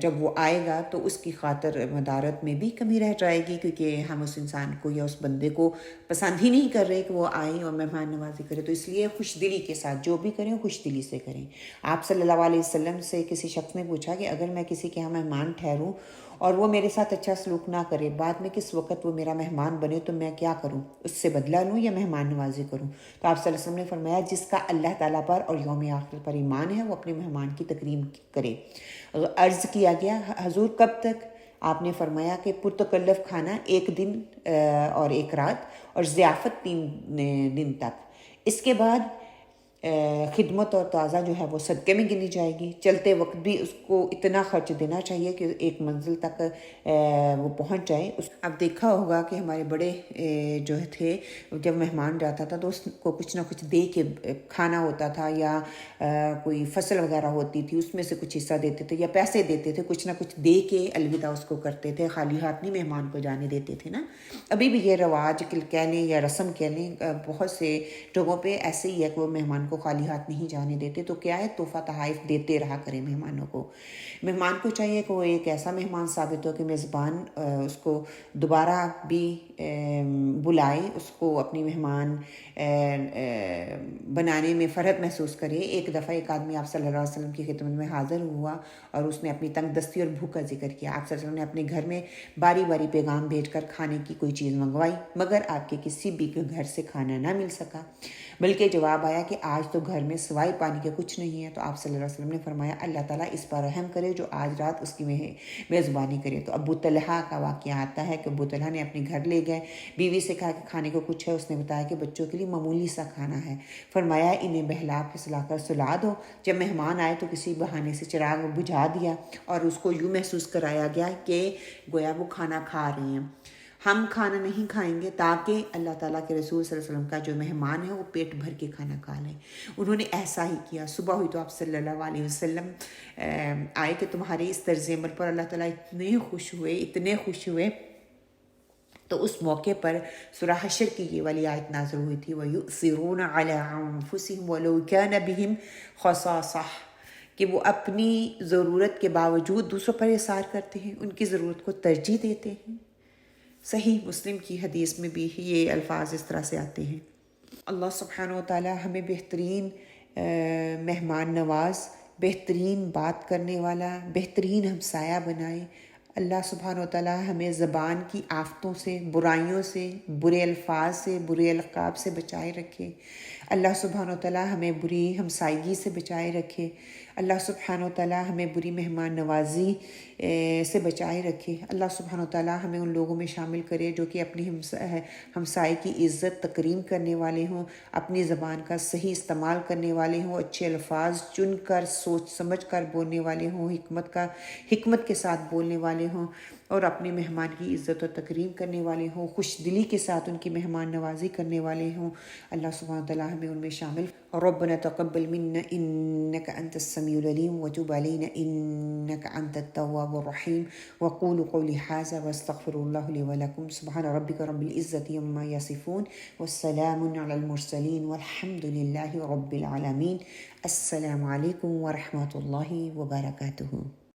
جب وہ آئے گا تو اس کی خاطر مدارت میں بھی کمی رہ جائے گی، کیونکہ ہم اس انسان کو یا اس بندے کو پسند ہی نہیں کر رہے کہ وہ آئے اور مہمان نوازی کرے۔ تو اس لیے خوش دلی کے ساتھ جو بھی کریں خوش دلی سے کریں۔ آپ صلی اللہ علیہ وسلم سے کسی شخص نے پوچھا کہ اگر میں کسی کے یہاں مہمان ٹھہروں اور وہ میرے ساتھ اچھا سلوک نہ کرے، بعد میں کس وقت وہ میرا مہمان بنے تو میں کیا کروں؟ اس سے بدلہ لوں یا مہمان نوازی کروں؟ تو آپ صلی اللہ علیہ وسلم نے فرمایا جس کا اللہ تعالیٰ پر اور یوم آخر پر ایمان ہے وہ اپنے مہمان کی تکریم کرے۔ عرض کیا گیا حضور کب تک؟ آپ نے فرمایا کہ پرتکلف کھانا 1 دن اور 1 رات اور ضیافت 3 دن تک، اس کے بعد خدمت اور تازہ جو ہے وہ صدقے میں گنی جائے گی۔ چلتے وقت بھی اس کو اتنا خرچ دینا چاہیے کہ ایک منزل تک وہ پہنچ جائے۔ اب دیکھا ہوگا کہ ہمارے بڑے جو تھے جب مہمان جاتا تھا تو اس کو کچھ نہ کچھ دے کے کھانا ہوتا تھا، یا کوئی فصل وغیرہ ہوتی تھی اس میں سے کچھ حصہ دیتے تھے یا پیسے دیتے تھے، کچھ نہ کچھ دے کے الوداع اس کو کرتے تھے، خالی ہاتھ نہیں مہمان کو جانے دیتے تھے نا۔ ابھی بھی یہ رواج کہہ لیں یا رسم کہہ لیں، بہت سے جگہوں پہ ایسے ہی ہے کہ وہ مہمان کو خالی ہاتھ نہیں جانے دیتے۔ تو کیا ہے، تحفہ تحائف دیتے رہا کریں مہمانوں کو۔ مہمان کو چاہیے کہ وہ ایک ایسا مہمان ثابت ہو کہ میزبان اس کو دوبارہ بھی بلائے، اس کو اپنی مہمان بنانے میں فرحت محسوس کرے۔ ایک دفعہ ایک آدمی آپ صلی اللہ علیہ وسلم کی خدمت میں حاضر ہوا اور اس نے اپنی تنگ دستی اور بھوک کا ذکر کیا۔ آپ صلی اللہ علیہ وسلم نے اپنے گھر میں باری باری پیغام بھیج کر کھانے کی کوئی چیز منگوائی، مگر آپ کے کسی بھی گھر سے کھانا نہ مل سکا، بلکہ جواب آیا کہ آج تو گھر میں سوائے پانی کے کچھ نہیں ہے۔ تو آپ صلی اللہ علیہ وسلم نے فرمایا اللہ تعالیٰ اس پر رحم کرے جو آج رات اس کی میزبانی کرے۔ تو ابو طلحہ کا واقعہ آتا ہے کہ ابو طلحہ نے اپنے گھر لے گئے، بیوی سے کہا کہ کھانے کو کچھ ہے، اس نے بتایا کہ بچوں کے لیے معمولی سا کھانا ہے۔ فرمایا انہیں بہلا پھسلا کر سلا دو۔ جب مہمان آئے تو کسی بہانے سے چراغ بجھا دیا اور اس کو یوں محسوس کرایا گیا کہ گویا وہ کھانا کھا رہے ہیں۔ ہم کھانا نہیں کھائیں گے تاکہ اللہ تعالیٰ کے رسول صلی اللہ علیہ وسلم کا جو مہمان ہے وہ پیٹ بھر کے کھانا کھا لیں۔ انہوں نے ایسا ہی کیا۔ صبح ہوئی تو آپ صلی اللہ علیہ وسلم آئے کہ تمہارے اس طرز عمل پر اللہ تعالیٰ اتنے خوش ہوئے۔ تو اس موقع پر سورہ حشر کی یہ والی آیت نازل ہوئی تھی، وَيُؤْثِرُونَ عَلَىٰ أَنفُسِهِمْ وَلَوْ كَانَ بِهِمْ خَصَاصَةٌ، کہ وہ اپنی ضرورت کے باوجود دوسروں پر اثار کرتے ہیں، ان کی ضرورت کو ترجیح دیتے ہیں۔ صحیح مسلم کی حدیث میں بھی یہ الفاظ اس طرح سے آتے ہیں۔ اللہ سبحانہ وتعالی ہمیں بہترین مہمان نواز، بہترین بات کرنے والا، بہترین ہمسایہ بنائے۔ اللہ سبحانہ وتعالی ہمیں زبان کی آفتوں سے، برائیوں سے، برے الفاظ سے، برے القاب سے بچائے رکھے۔ اللہ سبحانہ وتعالی ہمیں بری ہمسائیگی سے بچائے رکھے۔ اللہ سبحانہ وتعالی ہمیں بری مہمان نوازی سے بچائے رکھے۔ اللہ سبحانہ وتعالی ہمیں ان لوگوں میں شامل کرے جو کہ اپنی ہمسائے کی عزت تکریم کرنے والے ہوں، اپنی زبان کا صحیح استعمال کرنے والے ہوں، اچھے الفاظ چن کر سوچ سمجھ کر بولنے والے ہوں، حکمت کے ساتھ بولنے والے ہوں، اور اپنے مہمان کی عزت و تکریم کرنے والے ہوں، خوش دلی کے ساتھ ان کی مہمان نوازی کرنے والے ہوں۔ اللہ سبحانہ وتعالی ہمیں ان میں شامل۔ ربنا تقبل منا انك انت السميع العليم وتب علينا انك انت التواب الرحيم وقولوا قولي هذا واستغفر الله لي ولكم سبحان ربك رب العزة عما يصفون والسلام على المرسلين والحمد لله رب العالمين۔ السلام علیکم ورحمۃ اللہ وبرکاتہ۔